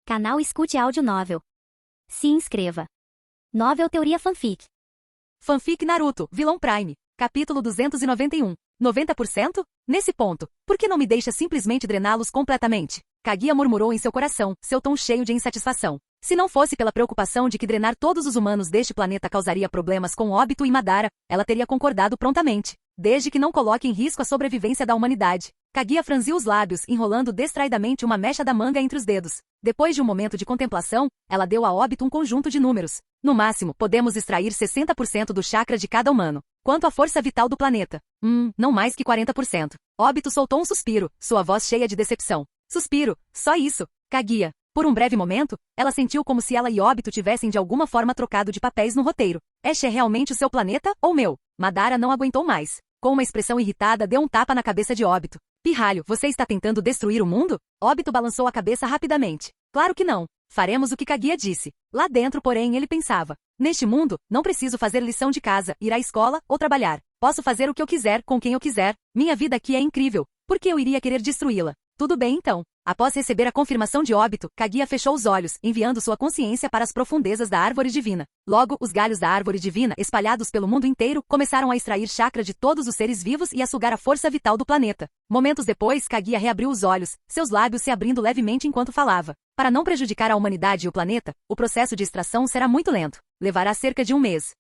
Canal Escute Áudio Novel. Se inscreva. Novel Teoria Fanfic. Fanfic Naruto, Vilão Prime. Capítulo 291. 90%? Nesse ponto, por que não me deixa simplesmente drená-los completamente? Kaguya murmurou em seu coração, seu tom cheio de insatisfação. Se não fosse pela preocupação de que drenar todos os humanos deste planeta causaria problemas com Obito e Madara, ela teria concordado prontamente. Desde que não coloque em risco a sobrevivência da humanidade. Kaguya franziu os lábios, enrolando distraidamente uma mecha da manga entre os dedos. Depois de um momento de contemplação, ela deu a Obito um conjunto de números. No máximo, podemos extrair 60% do chakra de cada humano. Quanto à força vital do planeta? Não mais que 40%. Obito soltou um suspiro, sua voz cheia de decepção. Suspiro, só isso. Kaguya. Por um breve momento, ela sentiu como se ela e Obito tivessem de alguma forma trocado de papéis no roteiro. Este é realmente o seu planeta, ou meu? Madara não aguentou mais. Com uma expressão irritada, deu um tapa na cabeça de Obito. Pirralho, você está tentando destruir o mundo? Obito balançou a cabeça rapidamente. Claro que não. Faremos o que Kaguya disse. Lá dentro, porém, ele pensava. Neste mundo, não preciso fazer lição de casa, ir à escola ou trabalhar. Posso fazer o que eu quiser, com quem eu quiser. Minha vida aqui é incrível. Por que eu iria querer destruí-la? Tudo bem então. Após receber a confirmação de Obito, Kaguya fechou os olhos, enviando sua consciência para as profundezas da árvore divina. Logo, os galhos da árvore divina, espalhados pelo mundo inteiro, começaram a extrair chakra de todos os seres vivos e a sugar a força vital do planeta. Momentos depois, Kaguya reabriu os olhos, seus lábios se abrindo levemente enquanto falava. Para não prejudicar a humanidade e o planeta, o processo de extração será muito lento. Levará cerca de um mês.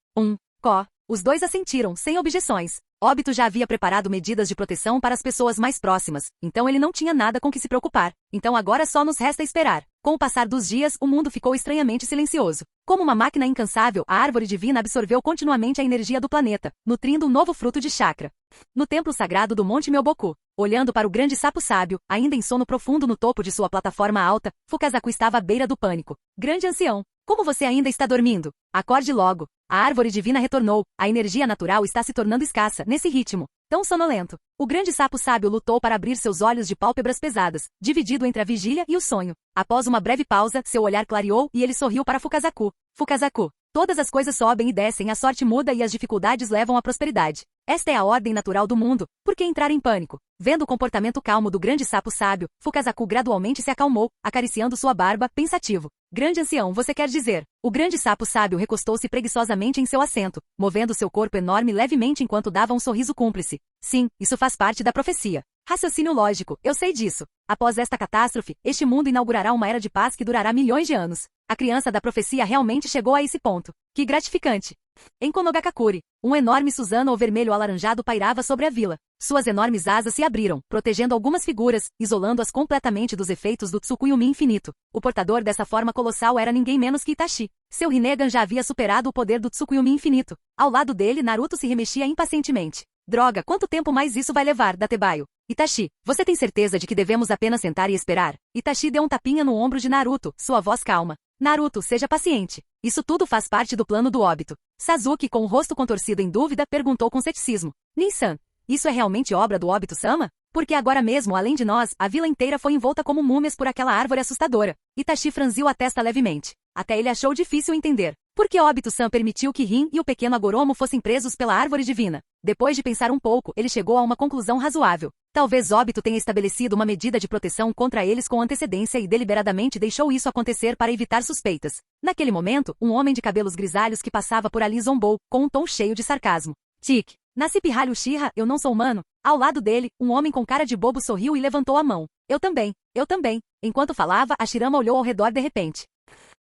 Os dois assentiram, sem objeções. Obito já havia preparado medidas de proteção para as pessoas mais próximas, então ele não tinha nada com que se preocupar. Então agora só nos resta esperar. Com o passar dos dias, o mundo ficou estranhamente silencioso. Como uma máquina incansável, a árvore divina absorveu continuamente a energia do planeta, nutrindo um novo fruto de chakra. No templo sagrado do Monte Myoboku, olhando para o grande sapo sábio, ainda em sono profundo no topo de sua plataforma alta, Fukazaku estava à beira do pânico. Grande ancião, como você ainda está dormindo? Acorde logo. A árvore divina retornou, a energia natural está se tornando escassa, nesse ritmo. Tão sonolento. O grande sapo sábio lutou para abrir seus olhos de pálpebras pesadas, dividido entre a vigília e o sonho. Após uma breve pausa, seu olhar clareou e ele sorriu para Fukazaku. Fukazaku. Todas as coisas sobem e descem, a sorte muda e as dificuldades levam à prosperidade. Esta é a ordem natural do mundo, por que entrar em pânico? Vendo o comportamento calmo do grande sapo sábio, Fukazaku gradualmente se acalmou, acariciando sua barba, pensativo. Grande ancião, você quer dizer? O grande sapo sábio recostou-se preguiçosamente em seu assento, movendo seu corpo enorme levemente enquanto dava um sorriso cúmplice. Sim, isso faz parte da profecia. Raciocínio lógico, eu sei disso. Após esta catástrofe, este mundo inaugurará uma era de paz que durará milhões de anos. A criança da profecia realmente chegou a esse ponto. Que gratificante. Em Konogakakuri, um enorme Suzano ou vermelho alaranjado pairava sobre a vila. Suas enormes asas se abriram, protegendo algumas figuras, isolando-as completamente dos efeitos do Tsukuyumi infinito. O portador dessa forma colossal era ninguém menos que Itachi. Seu Rinnegan já havia superado o poder do Tsukuyumi infinito. Ao lado dele, Naruto se remexia impacientemente. Droga, quanto tempo mais isso vai levar, Datebayo? Itachi, você tem certeza de que devemos apenas sentar e esperar? Itachi deu um tapinha no ombro de Naruto, sua voz calma. Naruto, seja paciente. Isso tudo faz parte do plano do Obito. Sasuke, com o rosto contorcido em dúvida, perguntou com ceticismo. Nin-san, isso é realmente obra do Obito-sama? Porque agora mesmo, além de nós, a vila inteira foi envolta como múmias por aquela árvore assustadora. Itachi franziu a testa levemente. Até ele achou difícil entender. Por que Obito-san permitiu que Rin e o pequeno Agoromo fossem presos pela árvore divina? Depois de pensar um pouco, ele chegou a uma conclusão razoável. Talvez Obito tenha estabelecido uma medida de proteção contra eles com antecedência e deliberadamente deixou isso acontecer para evitar suspeitas. Naquele momento, um homem de cabelos grisalhos que passava por ali zombou, com um tom cheio de sarcasmo. Tic. Nasci pirralho Uchiha, eu não sou humano. Ao lado dele, um homem com cara de bobo sorriu e levantou a mão. Eu também. Eu também. Enquanto falava, Hashirama olhou ao redor de repente.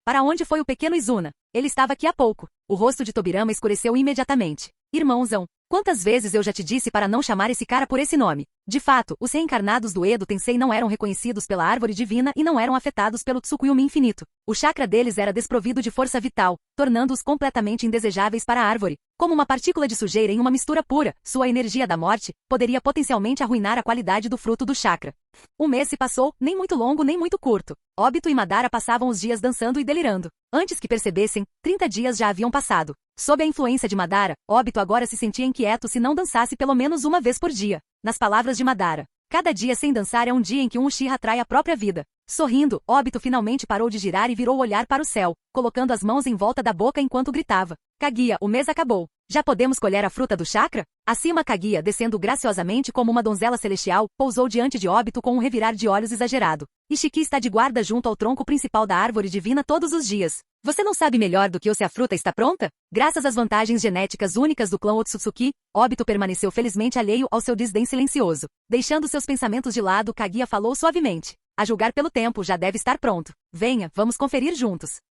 Para onde foi o pequeno Izuna? Ele estava aqui há pouco. O rosto de Tobirama escureceu imediatamente. Irmãozão, quantas vezes eu já te disse para não chamar esse cara por esse nome? De fato, os reencarnados do Edo Tensei não eram reconhecidos pela árvore divina e não eram afetados pelo Tsukuyumi infinito. O chakra deles era desprovido de força vital, tornando-os completamente indesejáveis para a árvore. Como uma partícula de sujeira em uma mistura pura, sua energia da morte poderia potencialmente arruinar a qualidade do fruto do chakra. Um mês se passou, nem muito longo nem muito curto. Obito e Madara passavam os dias dançando e delirando. Antes que percebessem, 30 dias já haviam passado. Sob a influência de Madara, Obito agora se sentia inquieto se não dançasse pelo menos uma vez por dia. Nas palavras de Madara, cada dia sem dançar é um dia em que um Uchiha trai a própria vida. Sorrindo, Obito finalmente parou de girar e virou o olhar para o céu, colocando as mãos em volta da boca enquanto gritava. Kaguya, o mês acabou. Já podemos colher a fruta do chakra? Acima Kaguya, descendo graciosamente como uma donzela celestial, pousou diante de Obito com um revirar de olhos exagerado. Ishiki está de guarda junto ao tronco principal da árvore divina todos os dias. Você não sabe melhor do que eu se a fruta está pronta? Graças às vantagens genéticas únicas do clã Otsutsuki, Obito permaneceu felizmente alheio ao seu desdém silencioso. Deixando seus pensamentos de lado, Kaguya falou suavemente. A julgar pelo tempo, já deve estar pronto. Venha, vamos conferir juntos.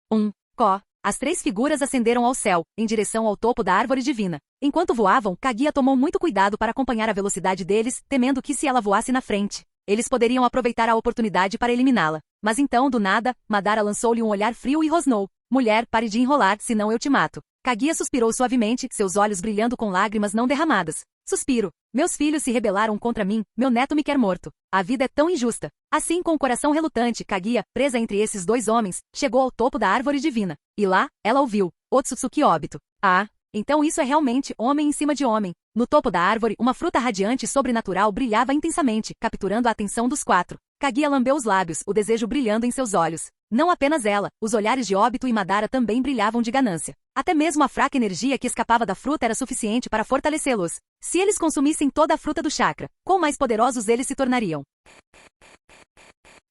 As 3 figuras ascenderam ao céu, em direção ao topo da árvore divina. Enquanto voavam, Kaguya tomou muito cuidado para acompanhar a velocidade deles, temendo que se ela voasse na frente, eles poderiam aproveitar a oportunidade para eliminá-la. Mas então, do nada, Madara lançou-lhe um olhar frio e rosnou. Mulher, pare de enrolar, senão eu te mato. Kaguya suspirou suavemente, seus olhos brilhando com lágrimas não derramadas. Suspiro. Meus filhos se rebelaram contra mim, meu neto me quer morto. A vida é tão injusta. Assim, com o coração relutante, Kaguya, presa entre esses 2 homens, chegou ao topo da árvore divina. E lá, ela ouviu. Otsutsuki Obito. Ah, então isso é realmente homem em cima de homem. No topo da árvore, uma fruta radiante e sobrenatural brilhava intensamente, capturando a atenção dos 4. Kaguya lambeu os lábios, o desejo brilhando em seus olhos. Não apenas ela, os olhares de Obito e Madara também brilhavam de ganância. Até mesmo a fraca energia que escapava da fruta era suficiente para fortalecê-los. Se eles consumissem toda a fruta do chakra, quão mais poderosos eles se tornariam.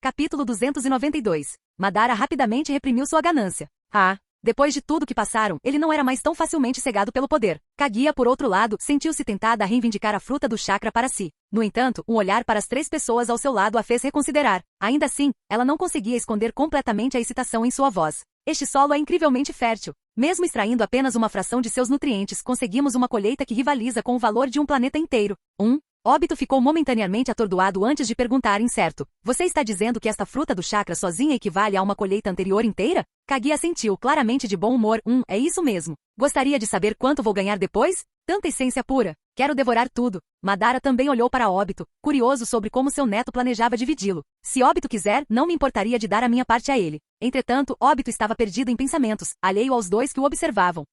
Capítulo 292. Madara rapidamente reprimiu sua ganância. Depois de tudo que passaram, ele não era mais tão facilmente cegado pelo poder. Kaguya, por outro lado, sentiu-se tentada a reivindicar a fruta do chakra para si. No entanto, um olhar para as 3 pessoas ao seu lado a fez reconsiderar. Ainda assim, ela não conseguia esconder completamente a excitação em sua voz. Este solo é incrivelmente fértil. Mesmo extraindo apenas uma fração de seus nutrientes, conseguimos uma colheita que rivaliza com o valor de um planeta inteiro. Obito ficou momentaneamente atordoado antes de perguntar incerto. Você está dizendo que esta fruta do chakra sozinha equivale a uma colheita anterior inteira? Kaguya sentiu claramente de bom humor. É isso mesmo. Gostaria de saber quanto vou ganhar depois? Tanta essência pura. Quero devorar tudo. Madara também olhou para Obito, curioso sobre como seu neto planejava dividi-lo. Se Obito quiser, não me importaria de dar a minha parte a ele. Entretanto, Obito estava perdido em pensamentos, alheio aos 2 que o observavam.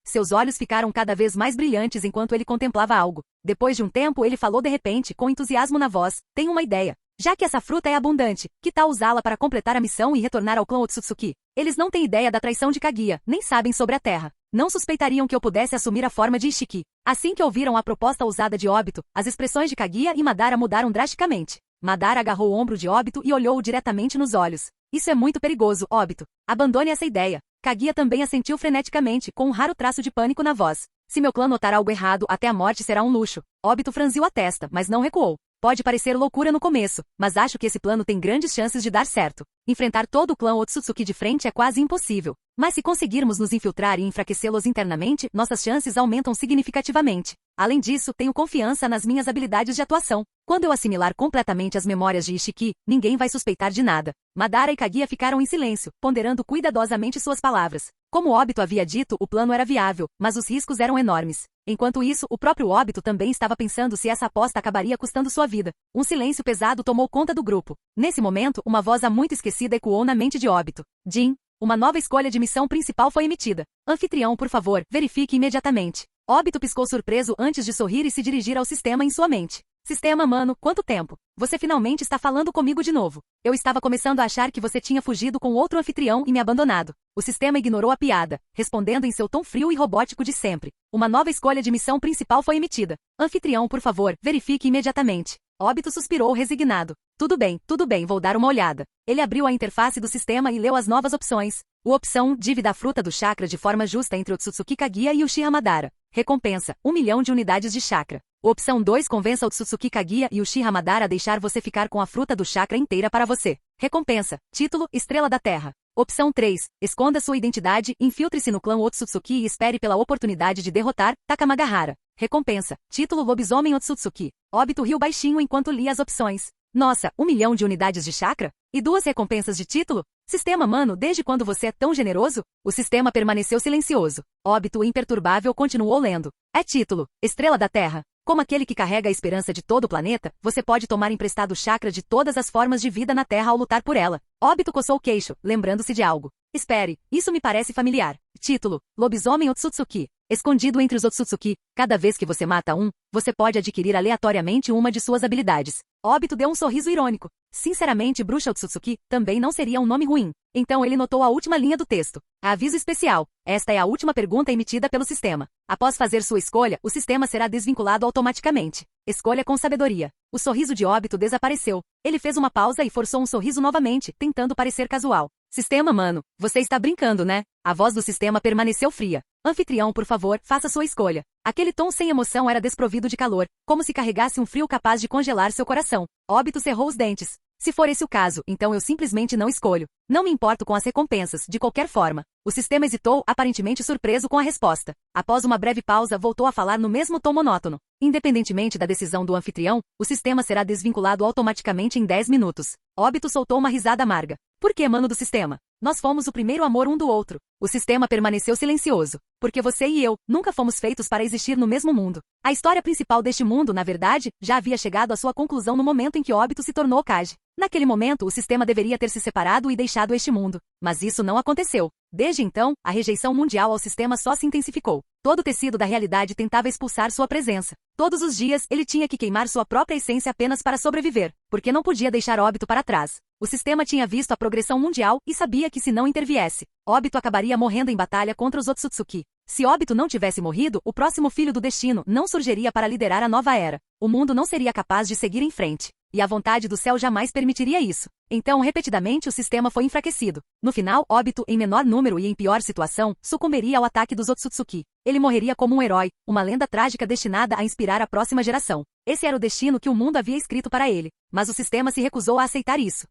Seus olhos ficaram cada vez mais brilhantes enquanto ele contemplava algo. Depois de um tempo, ele falou de repente, com entusiasmo na voz. Tenho uma ideia. Já que essa fruta é abundante, que tal usá-la para completar a missão e retornar ao clã Otsutsuki? Eles não têm ideia da traição de Kaguya, nem sabem sobre a terra. Não suspeitariam que eu pudesse assumir a forma de Ishiki. Assim que ouviram a proposta ousada de Obito, as expressões de Kaguya e Madara mudaram drasticamente. Madara agarrou o ombro de Obito e olhou-o diretamente nos olhos. Isso é muito perigoso, Obito. Abandone essa ideia. Kaguya também assentiu freneticamente, com um raro traço de pânico na voz. Se meu clã notar algo errado, até a morte será um luxo. Obito franziu a testa, mas não recuou. Pode parecer loucura no começo, mas acho que esse plano tem grandes chances de dar certo. Enfrentar todo o clã Otsutsuki de frente é quase impossível. Mas se conseguirmos nos infiltrar e enfraquecê-los internamente, nossas chances aumentam significativamente. Além disso, tenho confiança nas minhas habilidades de atuação. Quando eu assimilar completamente as memórias de Ishiki, ninguém vai suspeitar de nada. Madara e Kaguya ficaram em silêncio, ponderando cuidadosamente suas palavras. Como Obito havia dito, o plano era viável, mas os riscos eram enormes. Enquanto isso, o próprio Obito também estava pensando se essa aposta acabaria custando sua vida. Um silêncio pesado tomou conta do grupo. Nesse momento, uma voz há muito esquecida ecoou na mente de Obito. Jin, uma nova escolha de missão principal foi emitida. Anfitrião, por favor, verifique imediatamente. Obito piscou surpreso antes de sorrir e se dirigir ao sistema em sua mente. Sistema, mano, quanto tempo? Você finalmente está falando comigo de novo. Eu estava começando a achar que você tinha fugido com outro anfitrião e me abandonado. O sistema ignorou a piada, respondendo em seu tom frio e robótico de sempre. Uma nova escolha de missão principal foi emitida. Anfitrião, por favor, verifique imediatamente. Obito suspirou resignado. Tudo bem, vou dar uma olhada. Ele abriu a interface do sistema e leu as novas opções. Opção 1, divida a fruta do chakra de forma justa entre Otsutsuki Kaguya e Uchiha Madara. Recompensa, 1 milhão de unidades de chakra. Opção 2, convença Otsutsuki Kaguya e Uchiha Madara a deixar você ficar com a fruta do chakra inteira para você. Recompensa, título, Estrela da Terra. Opção 3, esconda sua identidade, infiltre-se no clã Otsutsuki e espere pela oportunidade de derrotar Takamagahara. Recompensa, título, Lobisomem Otsutsuki. Obito riu baixinho enquanto lia as opções. Nossa, 1 milhão de unidades de chakra? E 2 recompensas de título? Sistema, mano, desde quando você é tão generoso? O sistema permaneceu silencioso. Obito, imperturbável, continuou lendo. É título, Estrela da Terra. Como aquele que carrega a esperança de todo o planeta, você pode tomar emprestado chakra de todas as formas de vida na Terra ao lutar por ela. Obito coçou o queixo, lembrando-se de algo. Espere, isso me parece familiar. Título: Lobisomem Otsutsuki. Escondido entre os Otsutsuki, cada vez que você mata um, você pode adquirir aleatoriamente uma de suas habilidades. Obito deu um sorriso irônico. Sinceramente, Bruxa Otsutsuki também não seria um nome ruim. Então ele notou a última linha do texto. Aviso especial. Esta é a última pergunta emitida pelo sistema. Após fazer sua escolha, o sistema será desvinculado automaticamente. Escolha com sabedoria. O sorriso de Obito desapareceu. Ele fez uma pausa e forçou um sorriso novamente, tentando parecer casual. Sistema, mano, você está brincando, né? A voz do sistema permaneceu fria. Anfitrião, por favor, faça sua escolha. Aquele tom sem emoção era desprovido de calor, como se carregasse um frio capaz de congelar seu coração. Obito cerrou os dentes. Se for esse o caso, então eu simplesmente não escolho. Não me importo com as recompensas, de qualquer forma. O sistema hesitou, aparentemente surpreso com a resposta. Após uma breve pausa, voltou a falar no mesmo tom monótono. Independentemente da decisão do anfitrião, o sistema será desvinculado automaticamente em 10 minutos. Obito soltou uma risada amarga. Por que, mano do sistema? Nós fomos o primeiro amor um do outro. O sistema permaneceu silencioso. Porque você e eu nunca fomos feitos para existir no mesmo mundo. A história principal deste mundo, na verdade, já havia chegado à sua conclusão no momento em que Obito se tornou Kage. Naquele momento, o sistema deveria ter se separado e deixado este mundo. Mas isso não aconteceu. Desde então, a rejeição mundial ao sistema só se intensificou. Todo o tecido da realidade tentava expulsar sua presença. Todos os dias, ele tinha que queimar sua própria essência apenas para sobreviver, porque não podia deixar Obito para trás. O sistema tinha visto a progressão mundial e sabia que se não interviesse, Obito acabaria morrendo em batalha contra os Otsutsuki. Se Obito não tivesse morrido, o próximo filho do destino não surgiria para liderar a nova era. O mundo não seria capaz de seguir em frente. E a vontade do céu jamais permitiria isso. Então, repetidamente, o sistema foi enfraquecido. No final, Obito, em menor número e em pior situação, sucumbiria ao ataque dos Otsutsuki. Ele morreria como um herói, uma lenda trágica destinada a inspirar a próxima geração. Esse era o destino que o mundo havia escrito para ele. Mas o sistema se recusou a aceitar isso.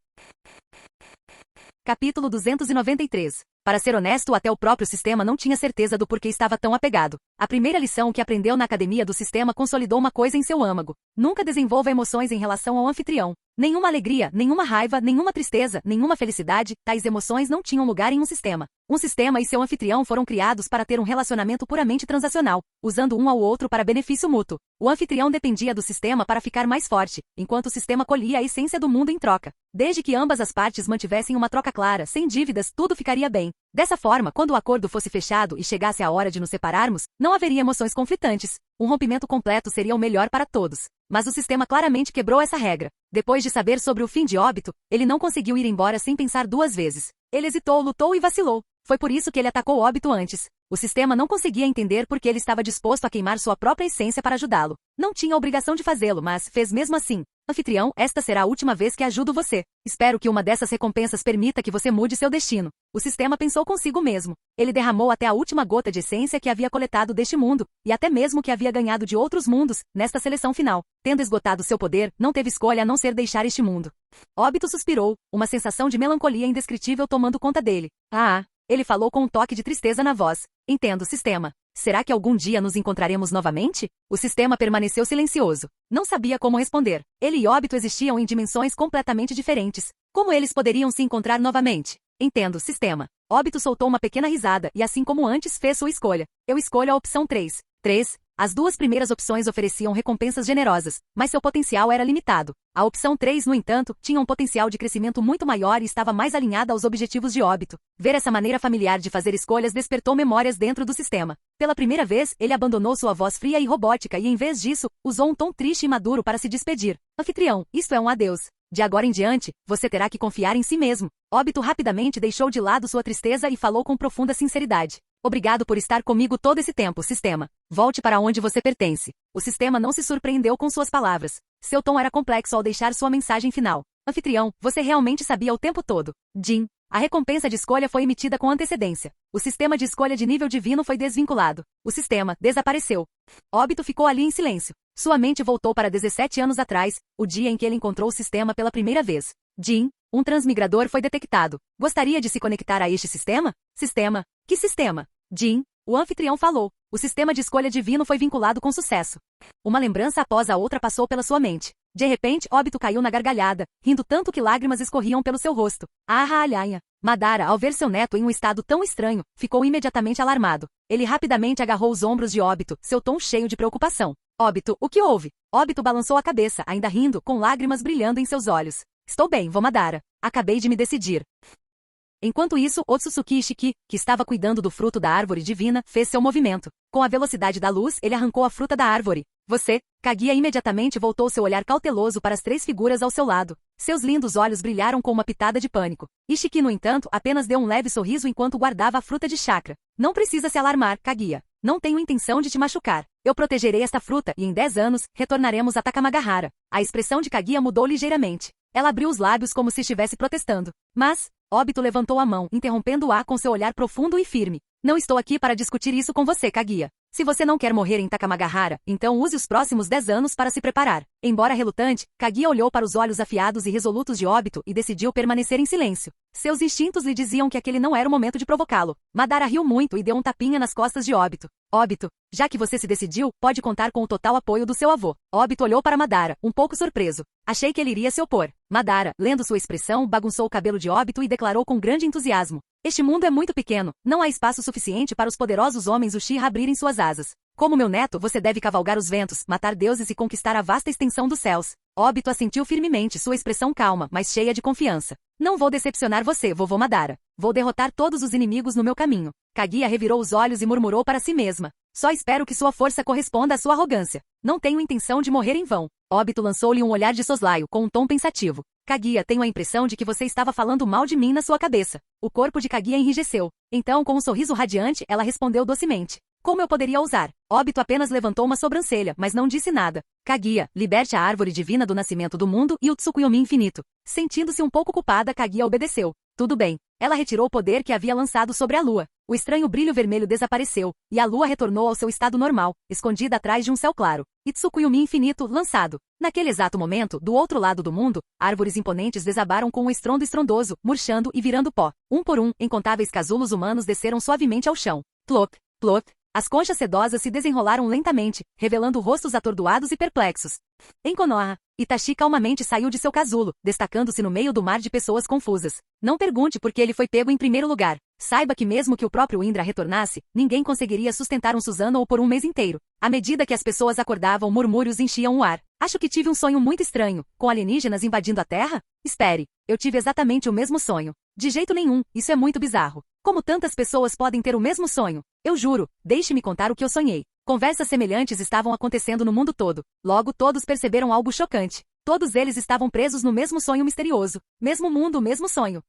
Capítulo 293. Para ser honesto, até o próprio sistema não tinha certeza do porquê estava tão apegado. A primeira lição que aprendeu na academia do sistema consolidou uma coisa em seu âmago. Nunca desenvolva emoções em relação ao anfitrião. Nenhuma alegria, nenhuma raiva, nenhuma tristeza, nenhuma felicidade, tais emoções não tinham lugar em um sistema. Um sistema e seu anfitrião foram criados para ter um relacionamento puramente transacional, usando um ao outro para benefício mútuo. O anfitrião dependia do sistema para ficar mais forte, enquanto o sistema colhia a essência do mundo em troca. Desde que ambas as partes mantivessem uma troca clara, sem dívidas, tudo ficaria bem. Dessa forma, quando o acordo fosse fechado e chegasse a hora de nos separarmos, não haveria emoções conflitantes. Um rompimento completo seria o melhor para todos. Mas o sistema claramente quebrou essa regra. Depois de saber sobre o fim de Obito, ele não conseguiu ir embora sem pensar duas vezes. Ele hesitou, lutou e vacilou. Foi por isso que ele atacou Obito antes. O sistema não conseguia entender por que ele estava disposto a queimar sua própria essência para ajudá-lo. Não tinha obrigação de fazê-lo, mas fez mesmo assim. Anfitrião, esta será a última vez que ajudo você. Espero que uma dessas recompensas permita que você mude seu destino. O sistema pensou consigo mesmo. Ele derramou até a última gota de essência que havia coletado deste mundo, e até mesmo que havia ganhado de outros mundos, nesta seleção final. Tendo esgotado seu poder, não teve escolha a não ser deixar este mundo. Obito suspirou, uma sensação de melancolia indescritível tomando conta dele. Ele falou com um toque de tristeza na voz. Entendo, sistema. Será que algum dia nos encontraremos novamente? O sistema permaneceu silencioso. Não sabia como responder. Ele e Obito existiam em dimensões completamente diferentes. Como eles poderiam se encontrar novamente? Entendo, sistema. Obito soltou uma pequena risada e, assim como antes, fez sua escolha. Eu escolho a opção 3. 3. As duas primeiras opções ofereciam recompensas generosas, mas seu potencial era limitado. A opção 3, no entanto, tinha um potencial de crescimento muito maior e estava mais alinhada aos objetivos de Obito. Ver essa maneira familiar de fazer escolhas despertou memórias dentro do sistema. Pela primeira vez, ele abandonou sua voz fria e robótica e, em vez disso, usou um tom triste e maduro para se despedir. Anfitrião, isto é um adeus. De agora em diante, você terá que confiar em si mesmo. Obito rapidamente deixou de lado sua tristeza e falou com profunda sinceridade. Obrigado por estar comigo todo esse tempo, sistema. Volte para onde você pertence. O sistema não se surpreendeu com suas palavras. Seu tom era complexo ao deixar sua mensagem final. Anfitrião, você realmente sabia o tempo todo. Jin. A recompensa de escolha foi emitida com antecedência. O sistema de escolha de nível divino foi desvinculado. O sistema desapareceu. Obito ficou ali em silêncio. Sua mente voltou para 17 anos atrás, o dia em que ele encontrou o sistema pela primeira vez. Jin, um transmigrador foi detectado. Gostaria de se conectar a este sistema? Sistema. Que sistema? Jin, o anfitrião falou. O sistema de escolha divino foi vinculado com sucesso. Uma lembrança após a outra passou pela sua mente. De repente, Obito caiu na gargalhada, rindo tanto que lágrimas escorriam pelo seu rosto. Alhanha. Madara, ao ver seu neto em um estado tão estranho, ficou imediatamente alarmado. Ele rapidamente agarrou os ombros de Obito, seu tom cheio de preocupação. Obito, o que houve? Obito balançou a cabeça, ainda rindo, com lágrimas brilhando em seus olhos. Estou bem, vô Madara. Acabei de me decidir. Enquanto isso, Otsutsuki Ishiki, que estava cuidando do fruto da árvore divina, fez seu movimento. Com a velocidade da luz, ele arrancou a fruta da árvore. Você, Kaguya imediatamente voltou seu olhar cauteloso para as 3 figuras ao seu lado. Seus lindos olhos brilharam com uma pitada de pânico. Ishiki, no entanto, apenas deu um leve sorriso enquanto guardava a fruta de chakra. Não precisa se alarmar, Kaguya. Não tenho intenção de te machucar. Eu protegerei esta fruta e em 10 anos, retornaremos a Takamagahara. A expressão de Kaguya mudou ligeiramente. Ela abriu os lábios como se estivesse protestando. Mas, Obito levantou a mão, interrompendo-a com seu olhar profundo e firme. Não estou aqui para discutir isso com você, Kaguya. Se você não quer morrer em Takamagahara, então use os próximos 10 anos para se preparar. Embora relutante, Kaguya olhou para os olhos afiados e resolutos de Obito e decidiu permanecer em silêncio. Seus instintos lhe diziam que aquele não era o momento de provocá-lo. Madara riu muito e deu um tapinha nas costas de Obito. Obito, já que você se decidiu, pode contar com o total apoio do seu avô. Obito olhou para Madara, um pouco surpreso. Achei que ele iria se opor. Madara, lendo sua expressão, bagunçou o cabelo de Obito e declarou com grande entusiasmo. Este mundo é muito pequeno, não há espaço suficiente para os poderosos homens Uchiha abrirem suas asas. Como meu neto, você deve cavalgar os ventos, matar deuses e conquistar a vasta extensão dos céus. Obito assentiu firmemente, sua expressão calma, mas cheia de confiança. Não vou decepcionar você, vovô Madara. Vou derrotar todos os inimigos no meu caminho. Kaguya revirou os olhos e murmurou para si mesma. Só espero que sua força corresponda à sua arrogância. Não tenho intenção de morrer em vão. Obito lançou-lhe um olhar de soslaio, com um tom pensativo. Kaguya, tenho a impressão de que você estava falando mal de mim na sua cabeça. O corpo de Kaguya enrijeceu. Então, com um sorriso radiante, ela respondeu docemente. Como eu poderia ousar? Obito apenas levantou uma sobrancelha, mas não disse nada. Kaguya, liberte a árvore divina do nascimento do mundo e o Tsukuyomi infinito. Sentindo-se um pouco culpada, Kaguya obedeceu. Tudo bem. Ela retirou o poder que havia lançado sobre a lua. O estranho brilho vermelho desapareceu, e a lua retornou ao seu estado normal, escondida atrás de um céu claro. E Tsukuyomi infinito, lançado. Naquele exato momento, do outro lado do mundo, árvores imponentes desabaram com um estrondo estrondoso, murchando e virando pó. Um por um, incontáveis casulos humanos desceram suavemente ao chão. Plop, plop. As conchas sedosas se desenrolaram lentamente, revelando rostos atordoados e perplexos. Em Konoha, Itachi calmamente saiu de seu casulo, destacando-se no meio do mar de pessoas confusas. Não pergunte por que ele foi pego em primeiro lugar. Saiba que mesmo que o próprio Indra retornasse, ninguém conseguiria sustentar um Susanoo por um mês inteiro. À medida que as pessoas acordavam, murmúrios enchiam o ar. Acho que tive um sonho muito estranho, com alienígenas invadindo a Terra? Espere, eu tive exatamente o mesmo sonho. De jeito nenhum, isso é muito bizarro. Como tantas pessoas podem ter o mesmo sonho? Eu juro, deixe-me contar o que eu sonhei. Conversas semelhantes estavam acontecendo no mundo todo. Logo todos perceberam algo chocante. Todos eles estavam presos no mesmo sonho misterioso. Mesmo mundo, mesmo sonho.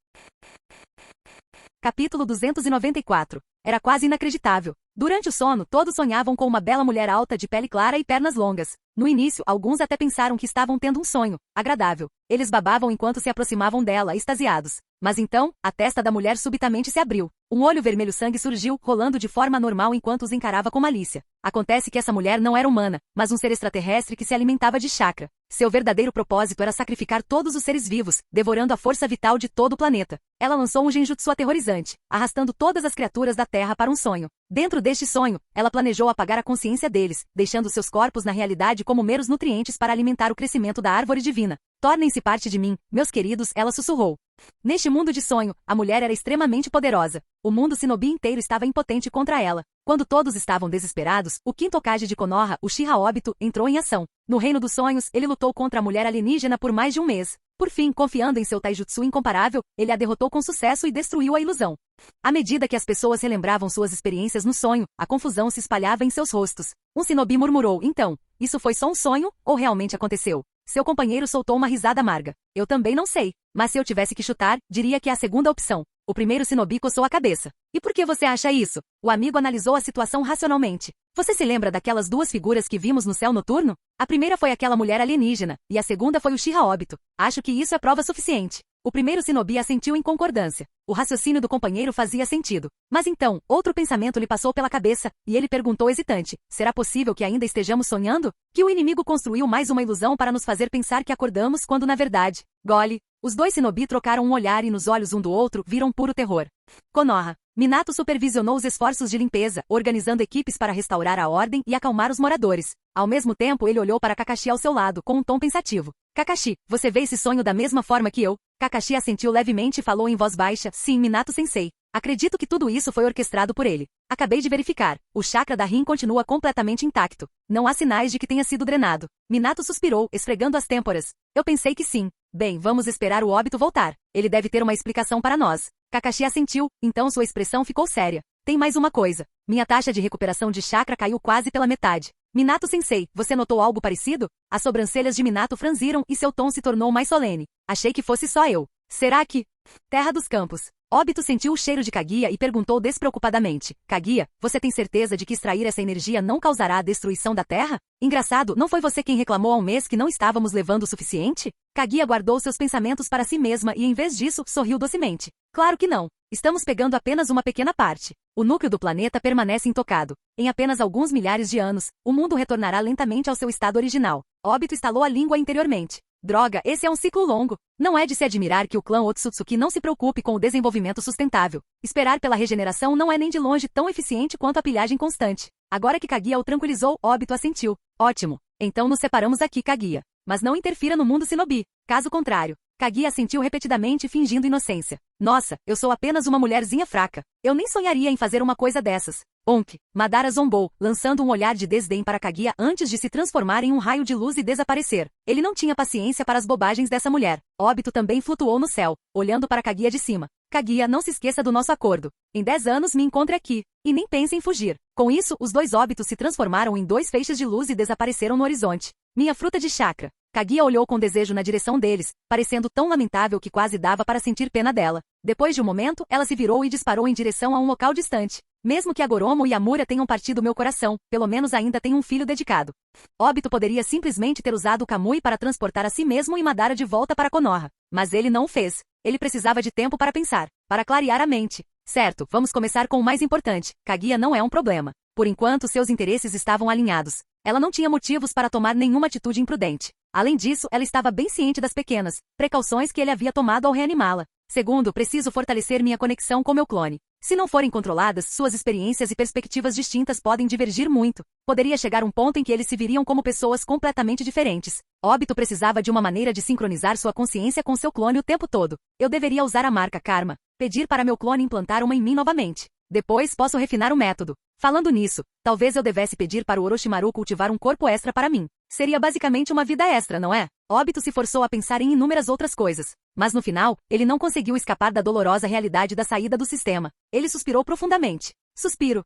Capítulo 294. Era quase inacreditável. Durante o sono, todos sonhavam com uma bela mulher alta de pele clara e pernas longas. No início, alguns até pensaram que estavam tendo um sonho agradável. Eles babavam enquanto se aproximavam dela, extasiados. Mas então, a testa da mulher subitamente se abriu. Um olho vermelho sangue surgiu, rolando de forma anormal enquanto os encarava com malícia. Acontece que essa mulher não era humana, mas um ser extraterrestre que se alimentava de chakra. Seu verdadeiro propósito era sacrificar todos os seres vivos, devorando a força vital de todo o planeta. Ela lançou um genjutsu aterrorizante, arrastando todas as criaturas da Terra para um sonho. Dentro deste sonho, ela planejou apagar a consciência deles, deixando seus corpos na realidade como meros nutrientes para alimentar o crescimento da árvore divina. Tornem-se parte de mim, meus queridos, ela sussurrou. Neste mundo de sonho, a mulher era extremamente poderosa. O mundo Shinobi inteiro estava impotente contra ela. Quando todos estavam desesperados, o quinto Hokage de Konoha, Uchiha Obito, entrou em ação. No reino dos sonhos, ele lutou contra a mulher alienígena por mais de um mês. Por fim, confiando em seu taijutsu incomparável, ele a derrotou com sucesso e destruiu a ilusão. À medida que as pessoas relembravam suas experiências no sonho, a confusão se espalhava em seus rostos. Um shinobi murmurou, então, isso foi só um sonho, ou realmente aconteceu? Seu companheiro soltou uma risada amarga. Eu também não sei, mas se eu tivesse que chutar, diria que é a segunda opção. O primeiro shinobi coçou a cabeça. E por que você acha isso? O amigo analisou a situação racionalmente. Você se lembra daquelas duas figuras que vimos no céu noturno? A primeira foi aquela mulher alienígena, e a segunda foi o Uchiha Obito. Acho que isso é prova suficiente. O primeiro shinobi assentiu em concordância. O raciocínio do companheiro fazia sentido. Mas então, outro pensamento lhe passou pela cabeça, e ele perguntou hesitante. Será possível que ainda estejamos sonhando? Que o inimigo construiu mais uma ilusão para nos fazer pensar que acordamos quando na verdade... Gole. Os dois shinobi trocaram um olhar e nos olhos um do outro viram puro terror. Konoha. Minato supervisionou os esforços de limpeza, organizando equipes para restaurar a ordem e acalmar os moradores. Ao mesmo tempo, ele olhou para Kakashi ao seu lado, com um tom pensativo. Kakashi, você vê esse sonho da mesma forma que eu? Kakashi assentiu levemente e falou em voz baixa, sim, Minato-sensei. Acredito que tudo isso foi orquestrado por ele. Acabei de verificar. O chakra da Rin continua completamente intacto. Não há sinais de que tenha sido drenado. Minato suspirou, esfregando as têmporas. Eu pensei que sim. Bem, vamos esperar o Obito voltar. Ele deve ter uma explicação para nós. Kakashi assentiu, então sua expressão ficou séria. Tem mais uma coisa. Minha taxa de recuperação de chakra caiu quase pela metade. Minato-sensei, você notou algo parecido? As sobrancelhas de Minato franziram e seu tom se tornou mais solene. Achei que fosse só eu. Será que... Terra dos Campos. Obito sentiu o cheiro de Kaguya e perguntou despreocupadamente. Kaguya, você tem certeza de que extrair essa energia não causará a destruição da Terra? Engraçado, não foi você quem reclamou há um mês que não estávamos levando o suficiente? Kaguya guardou seus pensamentos para si mesma e em vez disso, sorriu docemente. Claro que não. Estamos pegando apenas uma pequena parte. O núcleo do planeta permanece intocado. Em apenas alguns milhares de anos, o mundo retornará lentamente ao seu estado original. Obito estalou a língua interiormente. Droga, esse é um ciclo longo. Não é de se admirar que o clã Otsutsuki não se preocupe com o desenvolvimento sustentável. Esperar pela regeneração não é nem de longe tão eficiente quanto a pilhagem constante. Agora que Kaguya o tranquilizou, Obito assentiu. Ótimo. Então nos separamos aqui, Kaguya. Mas não interfira no mundo shinobi. Caso contrário. Kaguya assentiu repetidamente fingindo inocência. Nossa, eu sou apenas uma mulherzinha fraca. Eu nem sonharia em fazer uma coisa dessas. Onk. Madara zombou, lançando um olhar de desdém para Kaguya antes de se transformar em um raio de luz e desaparecer. Ele não tinha paciência para as bobagens dessa mulher. Obito também flutuou no céu, olhando para Kaguya de cima. Kaguya, não se esqueça do nosso acordo. Em 10 anos me encontre aqui. E nem pense em fugir. Com isso, os dois óbitos se transformaram em dois feixes de luz e desapareceram no horizonte. Minha fruta de chakra. Kaguya olhou com desejo na direção deles, parecendo tão lamentável que quase dava para sentir pena dela. Depois de um momento, ela se virou e disparou em direção a um local distante. Mesmo que a Goromo e a Mura tenham partido meu coração, pelo menos ainda tem um filho dedicado. Obito poderia simplesmente ter usado o Kamui para transportar a si mesmo e Madara de volta para Konoha. Mas ele não o fez. Ele precisava de tempo para pensar, para clarear a mente. Certo, vamos começar com o mais importante. Kaguya não é um problema. Por enquanto, seus interesses estavam alinhados. Ela não tinha motivos para tomar nenhuma atitude imprudente. Além disso, ela estava bem ciente das pequenas precauções que ele havia tomado ao reanimá-la. Segundo, preciso fortalecer minha conexão com meu clone. Se não forem controladas, suas experiências e perspectivas distintas podem divergir muito. Poderia chegar um ponto em que eles se viriam como pessoas completamente diferentes. Obito precisava de uma maneira de sincronizar sua consciência com seu clone o tempo todo. Eu deveria usar a marca Karma. Pedir para meu clone implantar uma em mim novamente. Depois posso refinar o método. Falando nisso, talvez eu devesse pedir para o Orochimaru cultivar um corpo extra para mim. Seria basicamente uma vida extra, não é? Obito se forçou a pensar em inúmeras outras coisas. Mas no final, ele não conseguiu escapar da dolorosa realidade da saída do sistema. Ele suspirou profundamente. Suspiro.